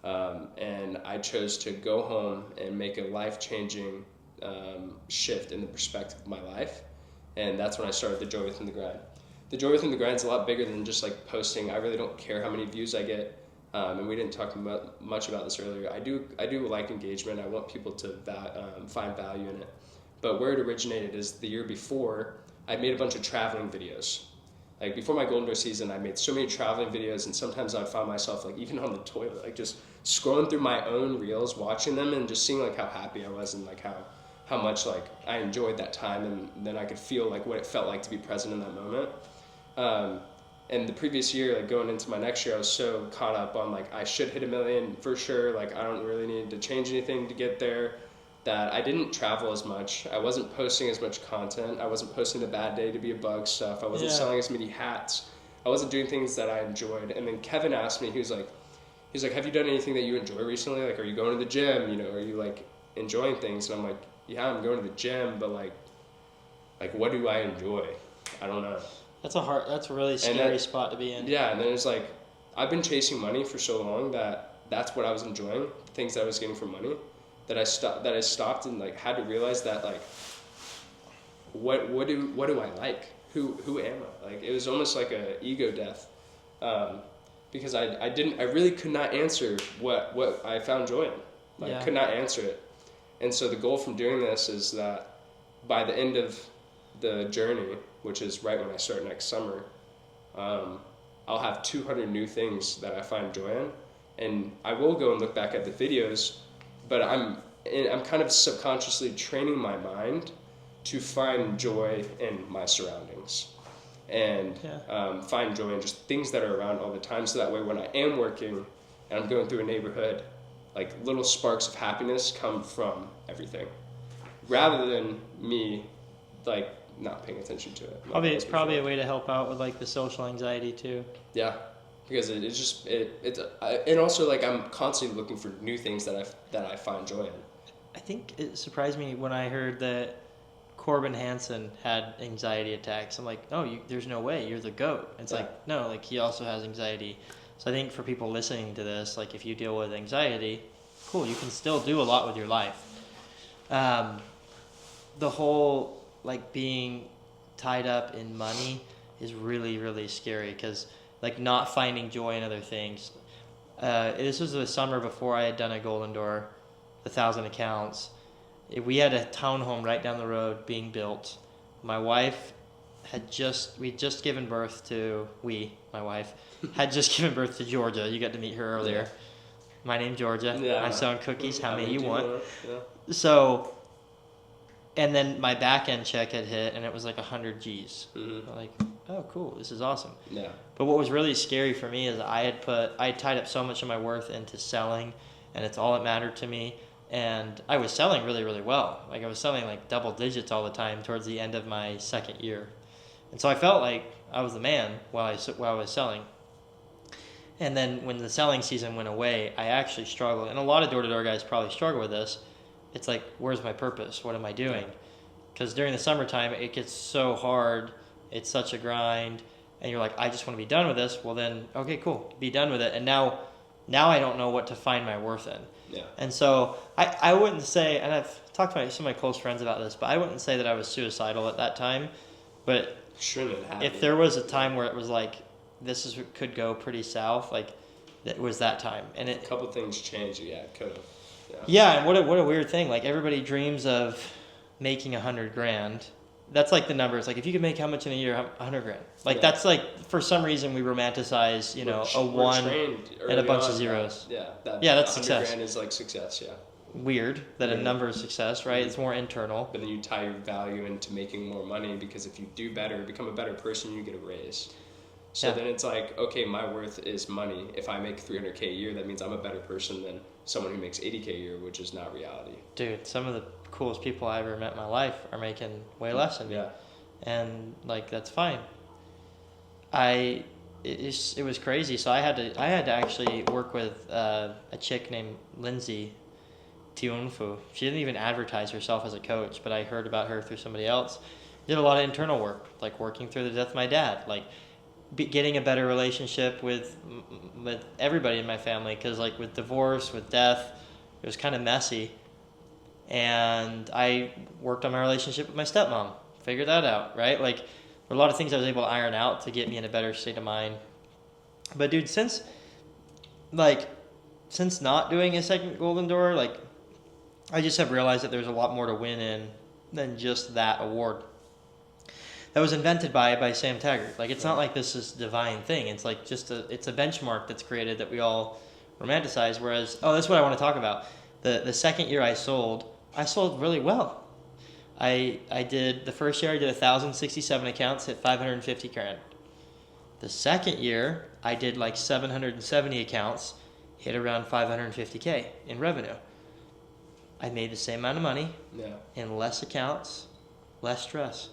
And I chose to go home and make a life-changing shift in the perspective of my life. And that's when I started the Joy Within the Grind. The Joy Within the Grind is a lot bigger than just like posting. I really don't care how many views I get. And we didn't talk much about this earlier. I do like engagement. I want people to find value in it. But where it originated is the year before, I made a bunch of traveling videos. Like before my Golden Door season, I made so many traveling videos, and sometimes I'd find myself like even on the toilet, like just scrolling through my own reels, watching them, and just seeing like how happy I was and like how much like I enjoyed that time, and then I could feel like what it felt like to be present in that moment. And the previous year, like going into my next year, I was so caught up on like I should hit 1 million for sure. Like I don't really need to change anything to get there. That I didn't travel as much. I wasn't posting as much content. I wasn't posting the bad day to be a bug stuff. I wasn't selling as many hats. I wasn't doing things that I enjoyed. And then Kevin asked me, he was like, have you done anything that you enjoy recently? Like, are you going to the gym? Are you like enjoying things? And I'm like, yeah, I'm going to the gym, but like what do I enjoy? I don't know. That's a really scary spot to be in. Yeah, and then it's like, I've been chasing money for so long that's what I was enjoying, the things that I was getting for money. That I stopped and like had to realize that like what do I like? Who am I? Like it was almost like a ego death, because I really could not answer what I found joy in. I could not answer it, and so the goal from doing this is that by the end of the journey, which is right when I start next summer, I'll have 200 new things that I find joy in, and I will go and look back at the videos. But I'm kind of subconsciously training my mind to find joy in my surroundings and find joy in just things that are around all the time. So that way when I am working and I'm going through a neighborhood, like little sparks of happiness come from everything rather than me like not paying attention to it. It's probably a way to help out with like the social anxiety too. Yeah. Because and also like I'm constantly looking for new things that I find joy in. I think it surprised me when I heard that Corbin Hansen had anxiety attacks. I'm like, there's no way, you're the GOAT. It's like, no, like he also has anxiety. So I think for people listening to this, like if you deal with anxiety, cool, you can still do a lot with your life. The whole like being tied up in money is really, really scary because like not finding joy in other things. This was the summer before I had done a Golden Door, 1,000 accounts. We had a townhome right down the road being built. My wife had just given birth to Georgia. You got to meet her earlier. Yeah. My name's Georgia. Yeah. I'm selling cookies. How many you want? Yeah. So, and then my back end check had hit and it was like 100 G's. Mm-hmm. Like, oh, cool, this is awesome. Yeah. But what was really scary for me is I had tied up so much of my worth into selling, and it's all that mattered to me. And I was selling really, really well. Like I was selling like double digits all the time towards the end of my second year. And so I felt like I was the man while I was selling. And then when the selling season went away, I actually struggled. And a lot of door-to-door guys probably struggle with this. It's like, where's my purpose? What am I doing? Because during the summertime, it gets so hard. It's such a grind. And you're like, I just want to be done with this. Well then, okay, cool. Be done with it. And now I don't know what to find my worth in. Yeah. And so I wouldn't say, and I've talked to some of my close friends about this, but I wouldn't say that I was suicidal at that time. But shouldn't have if there was a time where it was like, could go pretty south. Like, it was that time, and A couple things changed. Yeah, it could have. Yeah, and what a weird thing. Like, everybody dreams of making $100,000. That's like the numbers. Like, if you could make how much in a year? $100,000. Like, that's like, for some reason we romanticize, a one and a bunch of zeros. That's success. $100,000 is like success. Yeah. Weird that a number is success, right? It's more internal. But then you tie your value into making more money, because if you do better, become a better person, you get a raise. So then it's like, okay, my worth is money. If I make $300K a year, that means I'm a better person than someone who makes $80K a year, which is not reality. Dude, some of the coolest people I ever met in my life are making way less than me. And like, that's fine. It was crazy. So I had to actually work with a chick named Lindsay Tionfu. She didn't even advertise herself as a coach, but I heard about her through somebody else. Did a lot of internal work, like working through the death of my dad, like getting a better relationship with everybody in my family, because like with divorce, with death, it was kind of messy. And I worked on my relationship with my stepmom, figured that out, right? Like, there were a lot of things I was able to iron out to get me in a better state of mind. But dude, since not doing a second Golden Door, like, I just have realized that there's a lot more to win in than just that award. That was invented by Sam Taggart. Like, it's not like this is a divine thing. It's like it's a benchmark that's created that we all romanticize. Whereas, that's what I want to talk about. The second year I sold really well. I did, the first year I did 1,067 accounts, hit $550,000. The second year I did like 770 accounts, hit around $550K in revenue. I made the same amount of money in less accounts, less stress.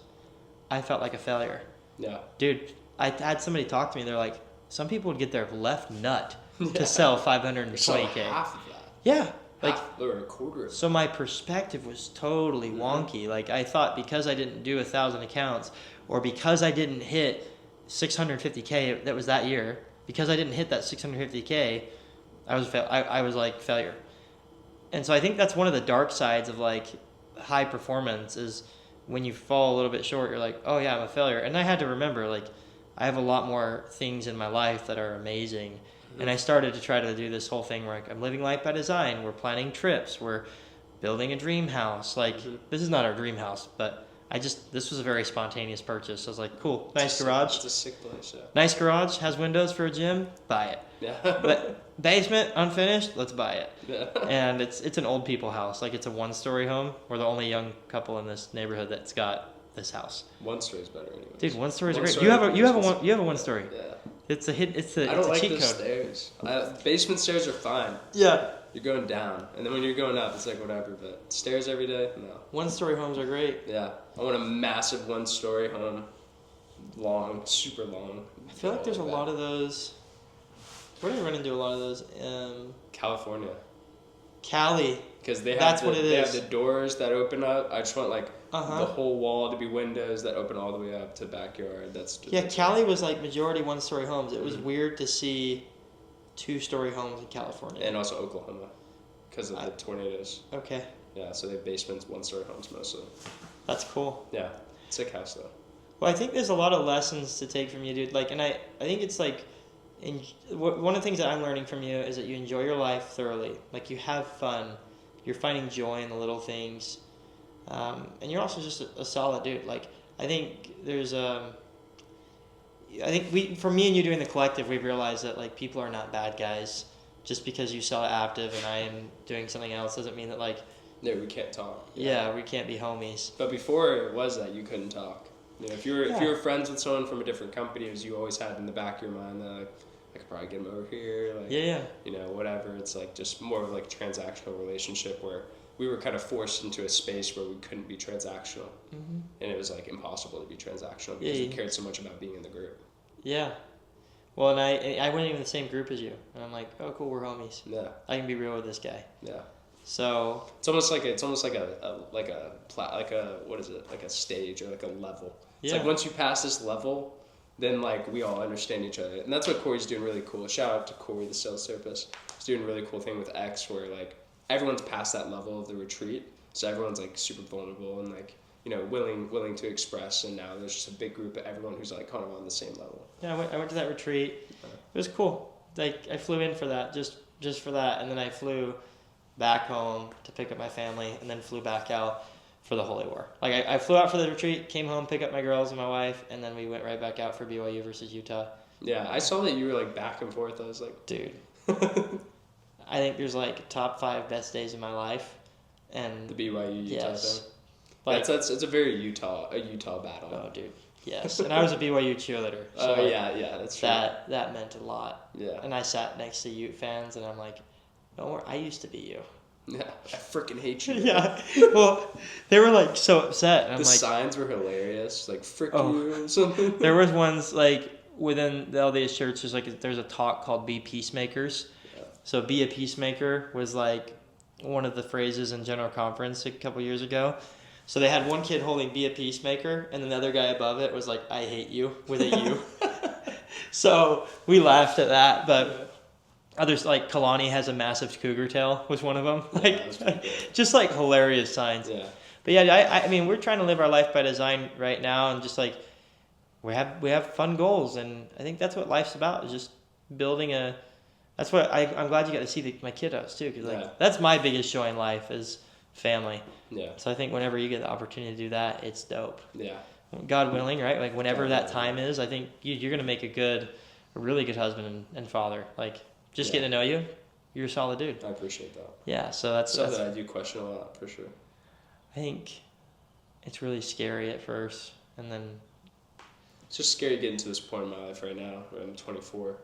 I felt like a failure. Yeah. Dude, I had somebody talk to me. They're like, some people would get their left nut to sell 520K. Half of that. Yeah. Like, or a quarter of it. So my perspective was totally wonky. Like, I thought because I didn't do 1,000 accounts, or because I didn't hit 650K, that was that year, because I didn't hit that 650K, I was like failure. And so I think that's one of the dark sides of like high performance, is when you fall a little bit short, you're like, oh yeah, I'm a failure. And I had to remember, like, I have a lot more things in my life that are amazing. Mm-hmm. And I started to try to do this whole thing where, like, I'm living life by design. We're planning trips. We're building a dream house. Like, this is not our dream house, but this was a very spontaneous purchase. So I was like, cool, nice garage. It's a sick place, yeah. Nice garage, has windows for a gym, buy it. Yeah. But basement, unfinished, let's buy it. Yeah. And it's an old people house. Like, it's a one-story home. We're the only young couple in this neighborhood that's got this house. One story's better anyway. Dude, one story's great. You have a one story. Yeah. It's a cheat code. Stairs. Basement stairs are fine. Yeah. You're going down, and then when you're going up, it's like whatever. But stairs every day, no. One-story homes are great. Yeah, I want a massive one-story home, long, super long. I feel like there's a lot of those. Where do you run into a lot of those? California. Cali. Because they have the doors that open up. I just want like the whole wall to be windows that open all the way up to backyard. Cali was like majority one-story homes. It was weird to see two-story homes in California. And also Oklahoma, because of the tornadoes. Okay. Yeah, so they have basements, one-story homes mostly. That's cool. Yeah, sick house though. Well, I think there's a lot of lessons to take from you, dude. Like, and I think it's like, one of the things that I'm learning from you is that you enjoy your life thoroughly. Like, you have fun. You're finding joy in the little things. And you're also just a solid dude. Like, I think there's for me and you doing the collective, we've realized that, like, people are not bad guys. Just because you sell Aptive and I am doing something else doesn't mean that, like... No, we can't talk. Yeah, we can't be homies. But before it was that, you couldn't talk. You know, if you were friends with someone from a different company, as you always had in the back of your mind, that, like, I could probably get him over here. Like, you know, whatever. It's like just more of like a transactional relationship where we were kind of forced into a space where we couldn't be transactional. Mm-hmm. And it was like impossible to be transactional because we cared so much about being in the group. Yeah. Well, and I went in the same group as you, and I'm like, oh, cool, we're homies. Yeah. I can be real with this guy. Yeah. So it's almost like a stage or like a level. It's like once you pass this level, then like we all understand each other, and that's what Corey's doing really cool. Shout out to Corey, the sales therapist. He's doing a really cool thing with X, where like everyone's past that level of the retreat, so everyone's like super vulnerable and like willing to express, and now there's just a big group of everyone who's like kind of on the same level. Yeah, I went to that retreat. It was cool. Like I flew in for that, just for that, and then I flew back home to pick up my family, and then flew back out for the Holy War. Like I flew out for the retreat, came home, pick up my girls and my wife, and then we went right back out for BYU versus Utah. Yeah, I saw that you were like back and forth. I was like, dude, I think there's like top 5 best days of my life, and the BYU Utah thing. Like, that's it's a very Utah battle. Oh, dude, yes. And I was a BYU cheerleader. So yeah, that's true. That meant a lot. Yeah. And I sat next to Ute fans, and I'm like, don't worry, I used to be you. Yeah, I freaking hate you. Yeah. Well, they were like so upset. And I'm the like, signs were hilarious, like "frick you" or something. There was ones like within the LDS church. There's a talk called "Be Peacemakers." Yeah. So "Be a peacemaker" was like one of the phrases in General Conference a couple years ago. So they had one kid holding "Be a peacemaker," and then the other guy above it was like "I hate you" with a U. So we laughed at that, but. Others like Kalani has a massive cougar tail was one of them. Just like hilarious signs. Yeah. But yeah, I mean we're trying to live our life by design right now, and just like we have fun goals, and I think that's what life's about, is just building a. That's what I'm glad you got to see my kiddos too, because that's my biggest joy in life is family. Yeah. So I think whenever you get the opportunity to do that, it's dope. Yeah. God willing, right? Like whenever that time is, I think you're gonna make a really good husband and father. Like. Just getting to know you, you're a solid dude. I appreciate that. Yeah, so that's something I do question a lot, for sure. I think it's really scary at first, and then it's just scary getting to this point in my life right now where I'm 24,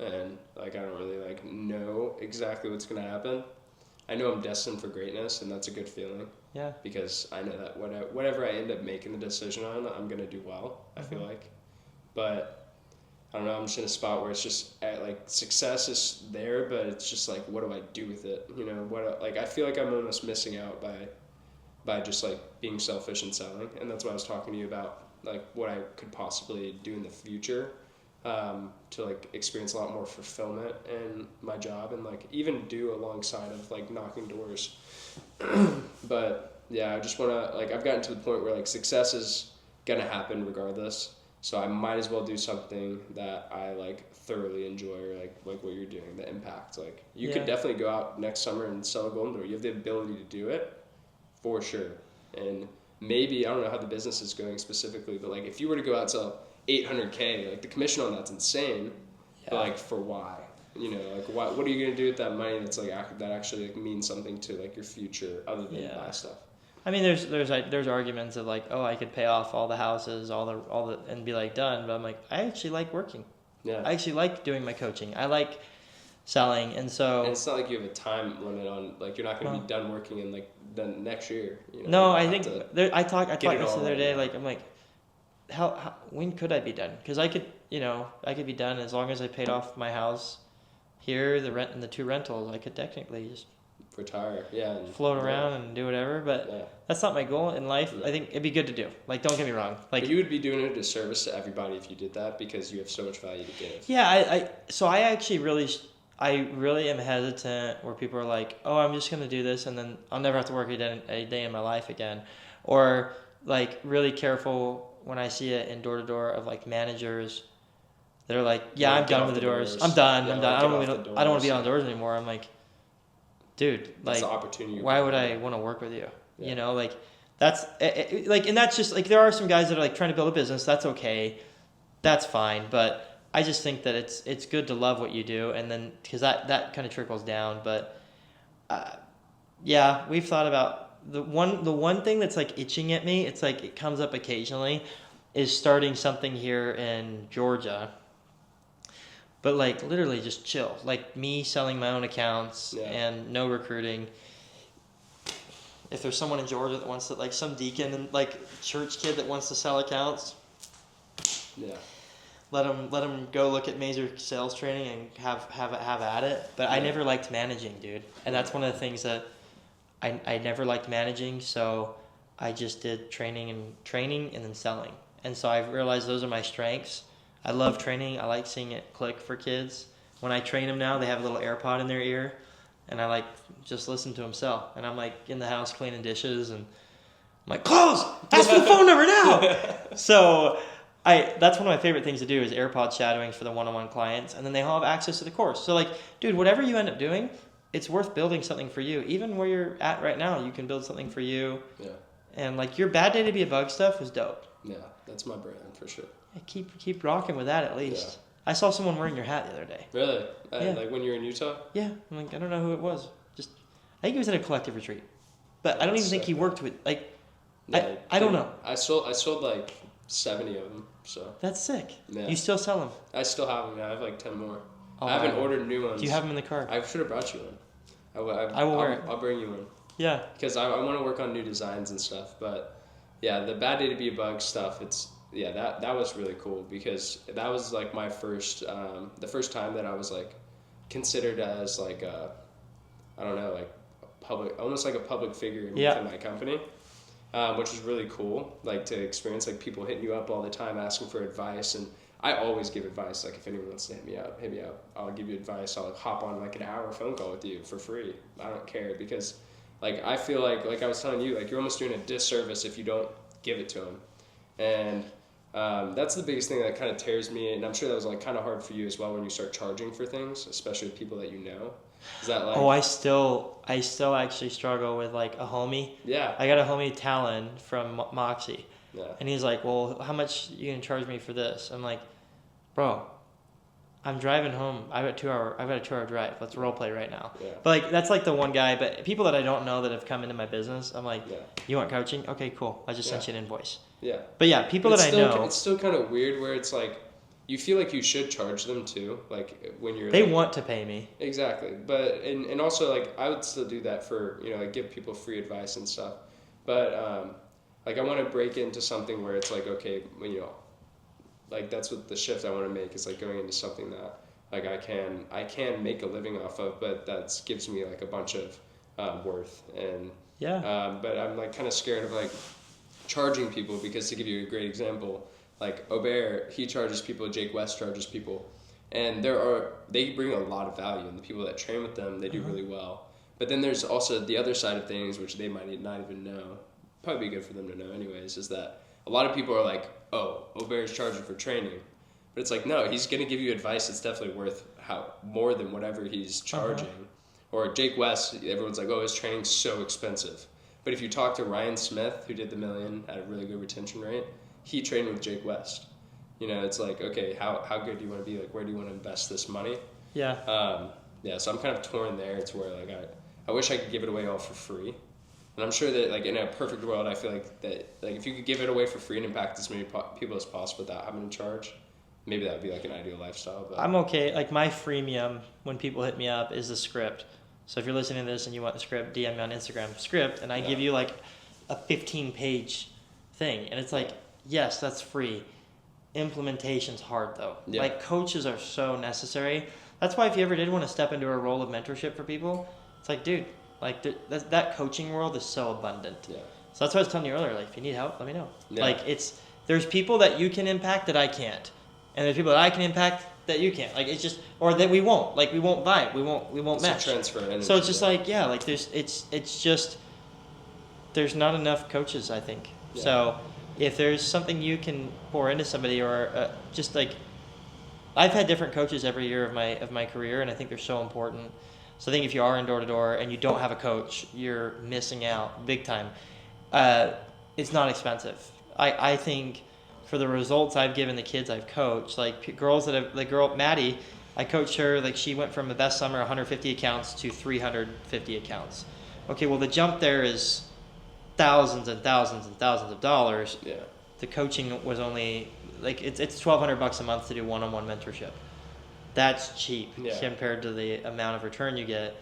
and like I don't really like know exactly what's gonna happen. I know I'm destined for greatness, and that's a good feeling. Yeah. Because I know that whatever I end up making the decision on, I'm gonna do well. I feel like, but. I don't know, I'm just in a spot where it's just, like, success is there, but it's just, like, what do I do with it? I feel like I'm almost missing out by just, like, being selfish and selling. And that's what I was talking to you about, like, what I could possibly do in the future to, like, experience a lot more fulfillment in my job and, like, even do alongside of, like, knocking doors. But, yeah, I just want to, like, I've gotten to the point where, like, success is going to happen regardless. So I might as well do something that I like thoroughly enjoy, or like what you're doing, the impact. Like you could definitely go out next summer and sell a golden door. You have the ability to do it, for sure. And maybe I don't know how the business is going specifically, but like if you were to go out and sell $800K, like the commission on that's insane. Yeah. But like for why? Like what are you gonna do with that money that's like that actually like means something to like your future other than buy stuff? I mean, there's arguments of like, oh, I could pay off all the houses, all the, and be like done. But I'm like, I actually like working. Yeah. I actually like doing my coaching. I like selling, and so. And it's not like you have a time limit on like you're not going to be done working in like the next year. No, I think I talked this the other day. Like I'm like, how when could I be done? Because I could be done as long as I paid off my house here, the rent and the 2 rentals. I could technically just. Retire, and float around and do whatever, but that's not my goal in life. I think it'd be good to do. Like, don't get me wrong. Like, but you would be doing a disservice to everybody if you did that because you have so much value to give. Yeah, I actually really am hesitant where people are like, oh, I'm just gonna do this and then I'll never have to work a day in my life again, or like really careful when I see it in door to door of like managers that are like, yeah, I'm done with the doors. I'm done. Yeah, I'm done. I don't want to be on doors anymore. I'm like. Dude, like, why would I want to work with you? Yeah. Like, that's like, and that's just like there are some guys that are like trying to build a business. That's okay, that's fine. But I just think that it's good to love what you do, and then because that kind of trickles down. But we've thought about the one thing that's like itching at me. It's like it comes up occasionally, is starting something here in Georgia. But like literally just chill. Like me selling my own accounts and no recruiting. If there's someone in Georgia that wants to, like some deacon and like church kid that wants to sell accounts, let them go look at major sales training and have at it. But I never liked managing, dude. And that's one of the things that I never liked managing. So I just did training and then selling. And so I've realized those are my strengths. I love training. I like seeing it click for kids. When I train them now, they have a little AirPod in their ear, and I like just listen to them sell. And I'm like in the house cleaning dishes, and I'm like, close! That's So that's one of my favorite things to do is AirPod shadowing for the one-on-one clients, and then they all have access to the course. So like, dude, whatever you end up doing, it's worth building something for you. Even where you're at right now, you can build something for you. Yeah. And like your bad day to be a bug stuff was dope. Yeah, that's my brand for sure. Yeah, keep rocking with that at least. Yeah. I saw someone wearing your hat the other day. Really? Like when you were in Utah? Yeah. I'm like, I don't know who it was. I think he was at a collective retreat. But I don't even think he worked with, like, yeah, I don't know. I sold like 70 of them, so. That's sick. Yeah. You still sell them? I still have them. I have like 10 more. Oh, I haven't ordered new ones. Do you have them in the car? I should have brought you one. I will wear it. I'll bring you one. Yeah. Because I want to work on new designs and stuff. But yeah, the bad day to be a bug stuff, that was really cool because that was like my first, the first time that I was like considered as like a, I don't know, like almost like a public figure within my company, which was really cool, like to experience like people hitting you up all the time asking for advice. And I always give advice. Like if anyone wants to hit me up, I'll give you advice. I'll hop on like an hour phone call with you for free. I don't care because like I feel like I was telling you, like you're almost doing a disservice if you don't give it to them. And that's the biggest thing that kind of tears me. And I'm sure that was like kind of hard for you as well when you start charging for things, especially with people that you know. Is that like? Oh, I still actually struggle with like a homie. Yeah. I got a homie, Talon, from Moxie. Yeah. And he's like, well, how much you gonna charge me for this? I'm like, bro, I'm driving home. I've got a 2 hour drive. Let's role play right now. Yeah. But like that's like the one guy. But people that I don't know that have come into my business, I'm like, you want coaching? Okay, cool. I just sent you an invoice. Yeah. But yeah, people that I know. It's still kind of weird where it's like, you feel like you should charge them too, like when you're. They like, want to pay me. Exactly, but and also like I would still do that for like give people free advice and stuff, but like I want to break into something where it's like okay, like that's what the shift I want to make is like going into something that like I can make a living off of, but that gives me like a bunch of worth and but I'm like kind of scared of like charging people because to give you a great example. Like Aubert, he charges people, Jake West charges people, and they bring a lot of value, and the people that train with them, they do really well. But then there's also the other side of things, which they might not even know, probably be good for them to know anyways, is that a lot of people are like, oh, Aubert's charging for training. But it's like, no, he's going to give you advice that's definitely worth more than whatever he's charging. Or Jake West, everyone's like, oh, his training's so expensive. But if you talk to Ryan Smith, who did the million at a really good retention rate, he trained with Jake West. It's like, okay, how good do you want to be? Like, where do you want to invest this money? Yeah. So I'm kind of torn there. It's where like I wish I could give it away all for free. And I'm sure that like in a perfect world, I feel like that like if you could give it away for free and impact as many people as possible without having to charge, maybe that would be like an ideal lifestyle. But I'm okay. Like my freemium when people hit me up is the script. So if you're listening to this and you want the script, DM me on Instagram script, and I give you like a 15-page thing, and it's like. Yes, that's free. Implementation's hard though. Yeah. Like coaches are so necessary. That's why if you ever did want to step into a role of mentorship for people, it's like, dude, like that coaching world is so abundant. Yeah. So that's what I was telling you earlier. Like if you need help, let me know. Yeah. Like there's people that you can impact that I can't, and there's people that I can impact that you can't. Like it's just or that we won't. Like we won't vibe. We won't match. Transfer energy. So it's just like like it's just there's not enough coaches I think. Yeah. So. If there's something you can pour into somebody or just like I've had different coaches every year of my career and I think they're so important. So I think if you are in door-to-door and you don't have a coach, you're missing out big time. It's not expensive. I think for the results I've given the kids I've coached, like girls that have, like girl Maddie, I coached her, like she went from the best summer 150 accounts to 350 accounts. Okay, well the jump there is thousands and thousands and thousands of dollars. Yeah. The coaching was only like it's $1,200 a month to do one-on-one mentorship. That's cheap compared to the amount of return you get.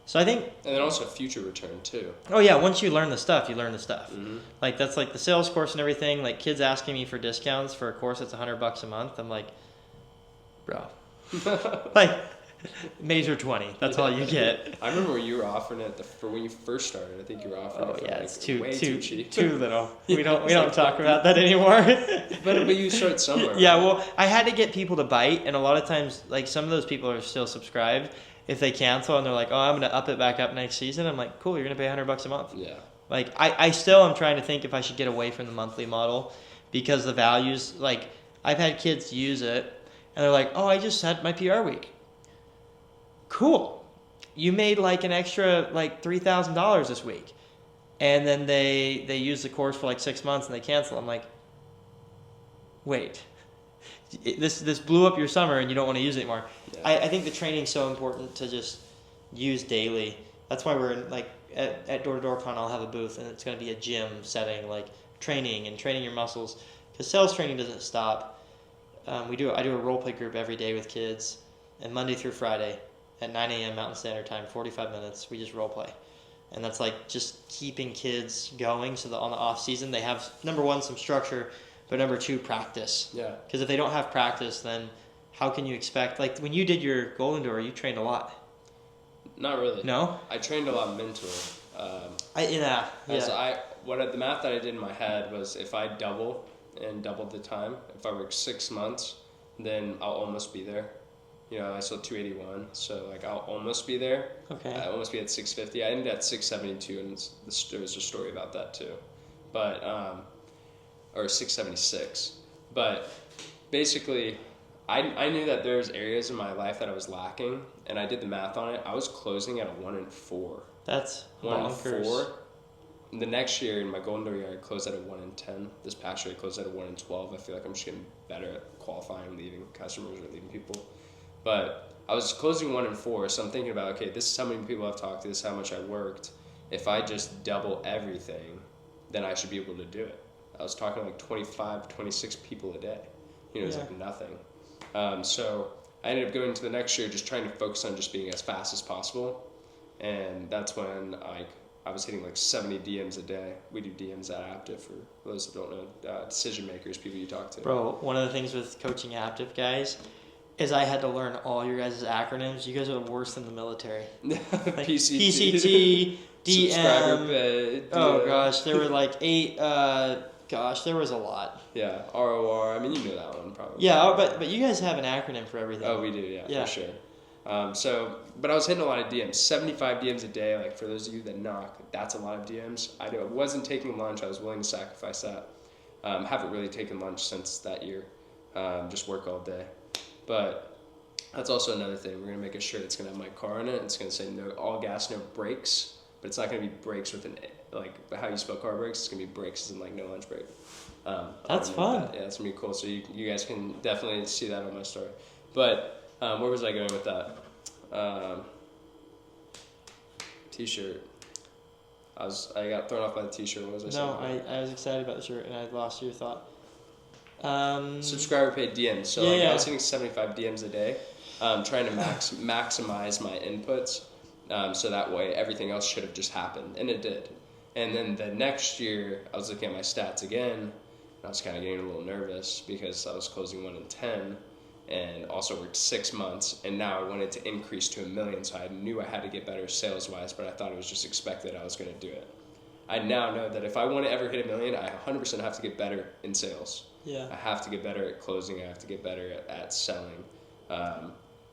So I think, and then also future return too. Oh yeah, once you learn the stuff, you learn the stuff. Mm-hmm. Like that's like the sales course and everything. Like kids asking me for discounts for a course that's $100 a month. I'm like, bro, like. Major 20. That's all you get. I remember when you were offering it for when you first started. I think you were offering it for it's too cheap. Too little. We don't talk about that anymore. but you start somewhere. Yeah, right? Well, I had to get people to bite, and a lot of times, like some of those people are still subscribed. If they cancel and they're like, "Oh, I'm gonna up it back up next season," I'm like, "Cool, you're gonna pay $100 a month." Yeah. Like I still am trying to think if I should get away from the monthly model, because the values, like, I've had kids use it, and they're like, oh, I just had my PR week. Cool. You made, like, an extra, like, $3,000 this week. And then they use the course for, like, 6 months, and they cancel. I'm like, wait. This blew up your summer, and you don't want to use it anymore. Yeah. I think the training's so important to just use daily. That's why we're in, like, at Door to Door Con, I'll have a booth, and it's going to be a gym setting, like training your muscles, because sales training doesn't stop. I do a role play group every day with kids, and Monday through Friday at 9 a.m. Mountain Standard Time, 45 minutes, we just role play, and that's like just keeping kids going, so that on the off season they have, number one, some structure, but number two, practice. Yeah. Because if they don't have practice, then how can you expect, like when you did your Golden Door, you trained a lot. Not really. No? I trained a lot mentally. The math that I did in my head was if I doubled the time, if I work 6 months, then I'll almost be there. You know, I sold 281, so like I'll almost be there. Okay. I'll almost be at 650. I ended at 672, and there's a story about that too. But, or 676. But basically, I knew that there's areas in my life that I was lacking, and I did the math on it. I was closing at a 1 in 4. That's 1 in 4. The next year in my Golden Door year, I closed at a 1 in 10. This past year, I closed at a 1 in 12. I feel like I'm just getting better at qualifying, leaving customers or leaving people. But I was closing 1 in 4, so I'm thinking about, okay, this is how many people I've talked to, this is how much I worked. If I just double everything, then I should be able to do it. I was talking like 25, 26 people a day. You know, it's like nothing. So I ended up going to the next year just trying to focus on just being as fast as possible. And that's when I was hitting like 70 DMs a day. We do DMs at Aptive, for those that don't know, decision makers, people you talk to. Bro, one of the things with coaching Aptive guys is I had to learn all your guys' acronyms. You guys are worse than the military. Like PCT, DM. Subscriber pay. Oh gosh, there were like 8. Gosh, there was a lot. Yeah, ROR. I mean, you know that one probably. Yeah, but you guys have an acronym for everything. Oh, we do, yeah. For sure. But I was hitting a lot of DMs, 75 DMs a day. Like for those of you that knock, that's a lot of DMs. I wasn't taking lunch. I was willing to sacrifice that. Haven't really taken lunch since that year. Just work all day. But that's also another thing. We're gonna make a shirt. It's gonna have my car on it. It's gonna say no all gas, no brakes. But it's not gonna be brakes with like how you spell car brakes. It's gonna be brakes and like no lunch break. That's fun. Yeah, it's gonna be cool. So you guys can definitely see that on my story. But where was I going with that? T-shirt. I got thrown off by the T-shirt. What was I saying? No, I was excited about the shirt and I lost your thought. Subscriber paid DMs. So I was hitting 75 DMs a day, trying to maximize my inputs. So that way everything else should have just happened, and it did. And then the next year, I was looking at my stats again, and I was kind of getting a little nervous because I was closing 1 in 10, and also worked 6 months, and now I wanted to increase to 1 million, so I knew I had to get better sales-wise, but I thought it was just expected I was going to do it. I now know that if I want to ever hit 1 million, I 100% have to get better in sales. Yeah. I have to get better at closing. I have to get better at selling.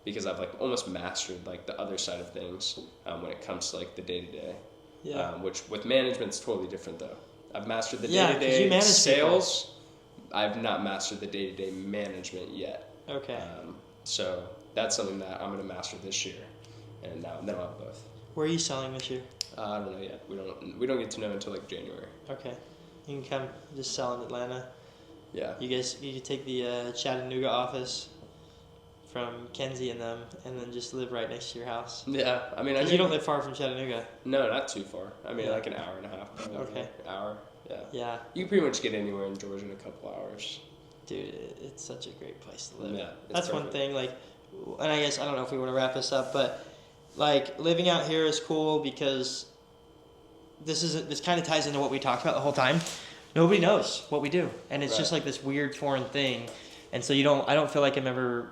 Because I've like almost mastered like the other side of things when it comes to like the day-to-day. Yeah. Which with management's totally different though. I've mastered the day-to-day sales. People. I've not mastered the day-to-day management yet. Okay. So that's something that I'm going to master this year, and then I'll have both. Where are you selling this year? I don't know yet. We don't get to know until like January. Okay. You can come just sell in Atlanta. Yeah. You take the Chattanooga office from Kenzie and them, and then just live right next to your house. Yeah, I mean, you don't live far from Chattanooga. No, not too far. I mean, like an hour and a half. Probably. Okay. Hour. Yeah. Yeah. You can pretty much get anywhere in Georgia in a couple hours. Dude, it's such a great place to live. Yeah. That's perfect. One thing. Like, and I guess I don't know if we want to wrap this up, but like living out here is cool because this kind of ties into what we talked about the whole time. Nobody knows what we do, and it's just like this weird foreign thing. And so I don't feel like I'm ever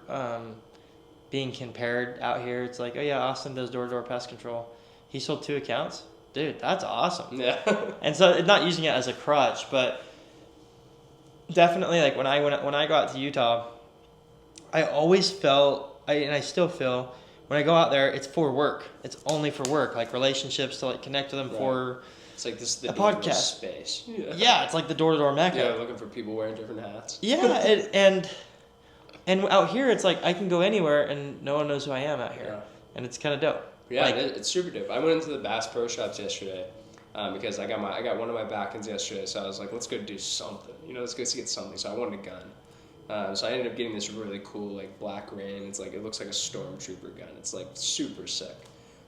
being compared out here. It's like, oh yeah, Austin does door-to-door pest control. He sold 2 accounts? Dude, that's awesome. Yeah. And so not using it as a crutch, but definitely like when I go out to Utah, I always felt, and I still feel, when I go out there, it's for work. It's only for work, like relationships to like connect with them for. It's like this is the A dangerous podcast. space. Yeah, it's like the door-to-door mecca. Yeah, looking for people wearing different hats. Yeah, and out here it's like I can go anywhere and no one knows who I am out here, and it's kind of dope. Yeah, like, it's super dope. I went into the Bass Pro Shops yesterday because I got one of my back-ends yesterday, so I was like, let's go do something. Let's go get something. So I wanted a gun. So I ended up getting this really cool like Black Rain. It's like it looks like a stormtrooper gun. It's like super sick.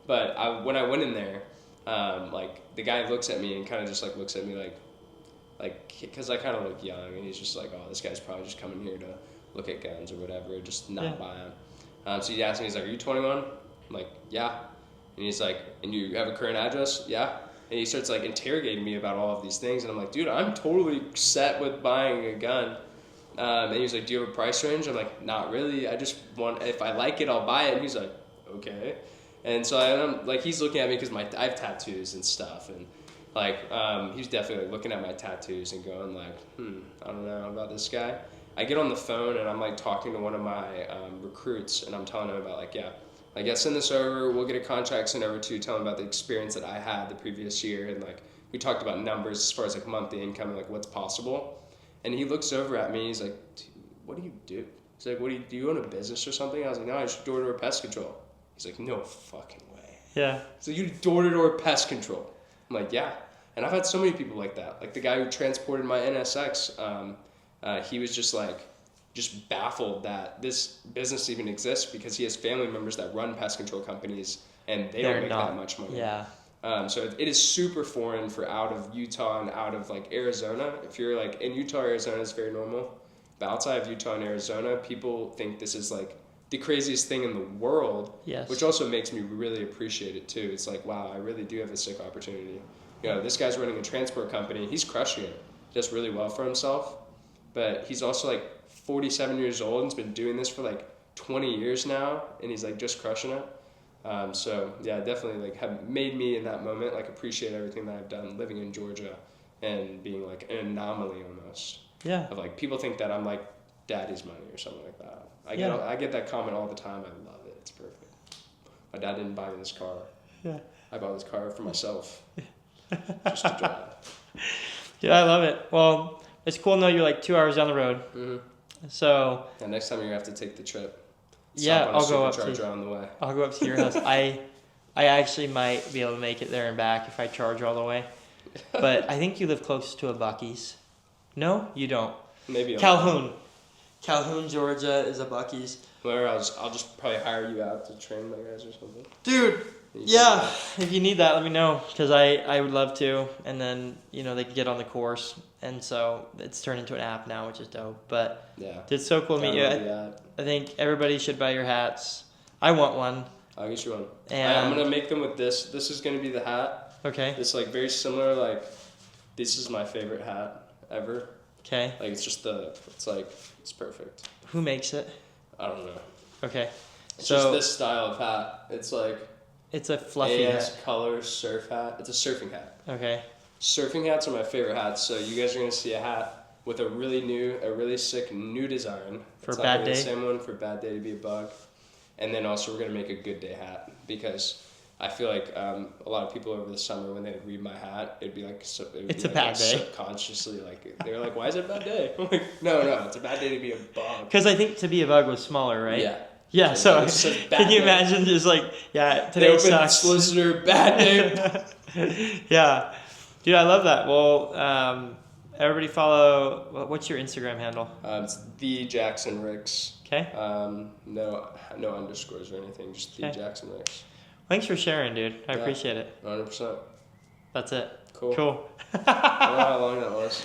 But when I went in there, like the guy looks at me and kind of just like looks at me like because I kind of look young, and he's just like, oh, this guy's probably just coming here to look at guns or whatever, just not buy them. So he asked me, he's like, are you 21? I'm like, yeah. And he's like, and you have a current address? Yeah. And he starts like interrogating me about all of these things, and I'm like, dude, I'm totally set with buying a gun. And he was like, do you have a price range? I'm like, not really. I just want, if I like it, I'll buy it. And he's like, okay. And so I'm like, he's looking at me because I have tattoos and stuff, and like he's definitely like looking at my tattoos and going like, I don't know about this guy. I get on the phone and I'm like talking to one of my recruits, and I'm telling him about like, send this over, we'll get a contract sent over to you, tell him about the experience that I had the previous year, and like we talked about numbers as far as like monthly income and like what's possible. And he looks over at me, he's like, what do you do? He's like, do you own a business or something? I was like, no, I just door-to-door pest control. He's like, no fucking way. Yeah. So you door-to-door pest control. I'm like, yeah. And I've had so many people like that. Like the guy who transported my NSX, he was just baffled that this business even exists because he has family members that run pest control companies and they don't make that much money. Yeah. So it is super foreign for out of Utah and out of like Arizona. If you're like in Utah or Arizona, it's very normal. But outside of Utah and Arizona, people think this is like the craziest thing in the world. Yes. Which also makes me really appreciate it too. It's like, wow, I really do have a sick opportunity. This guy's running a transport company. He's crushing it. Does really well for himself. But he's also like 47 years old and has been doing this for like 20 years now, and he's like just crushing it. So yeah, definitely like have made me in that moment like appreciate everything that I've done living in Georgia and being like an anomaly almost. Yeah. Of like people think that I'm like daddy's money or something like that. I get that comment all the time. I love it. It's perfect. My dad didn't buy me this car. Yeah. I bought this car for myself. Just to drive. Yeah, I love it. Well, it's cool to know you're like 2 hours down the road. Mm-hmm. So. And next time you have to take the trip. I'll go up to. On the way. I'll go up to your house. I actually might be able to make it there and back if I charge all the way. But I think you live close to a Buc-ee's. No, you don't. Maybe Calhoun, Georgia is a Buc-ee's. Where I'll just probably hire you out to train my guys or something. Dude, yeah. If you need that, let me know because I would love to. And then they can get on the course, and so it's turned into an app now, which is dope. But yeah, it's so cool to meet you. I think everybody should buy your hats. I want one. I'll get you one. And I'm gonna make them with this. This is gonna be the hat. Okay. It's like very similar. Like this is my favorite hat ever. Okay. Like it's perfect. Who makes it? I don't know. Okay. It's just this style of hat. It's like it's a fluffy AS color surf hat. It's a surfing hat. Okay. Surfing hats are my favorite hats. So you guys are gonna see a hat with a really sick new design. For it's a bad not day. The same one for bad day to be a bug, and then also we're gonna make a good day hat because I feel like a lot of people over the summer when they read my hat, it'd be like it's a bad day. Subconsciously, like they're like, "Why is it a bad day?" I'm like, no, it's a bad day to be a bug. Because I think to be a bug was smaller, right? Yeah. Yeah. So can you imagine just like today sucks. Solicitor bad day. Yeah, dude, I love that. Well, everybody follow. What's your Instagram handle? It's the Jackson Ricks. Okay. No underscores or anything. Just the Jackson Ricks. Thanks for sharing, dude. I appreciate it. 100%. That's it. Cool. Cool. I don't know how long that was.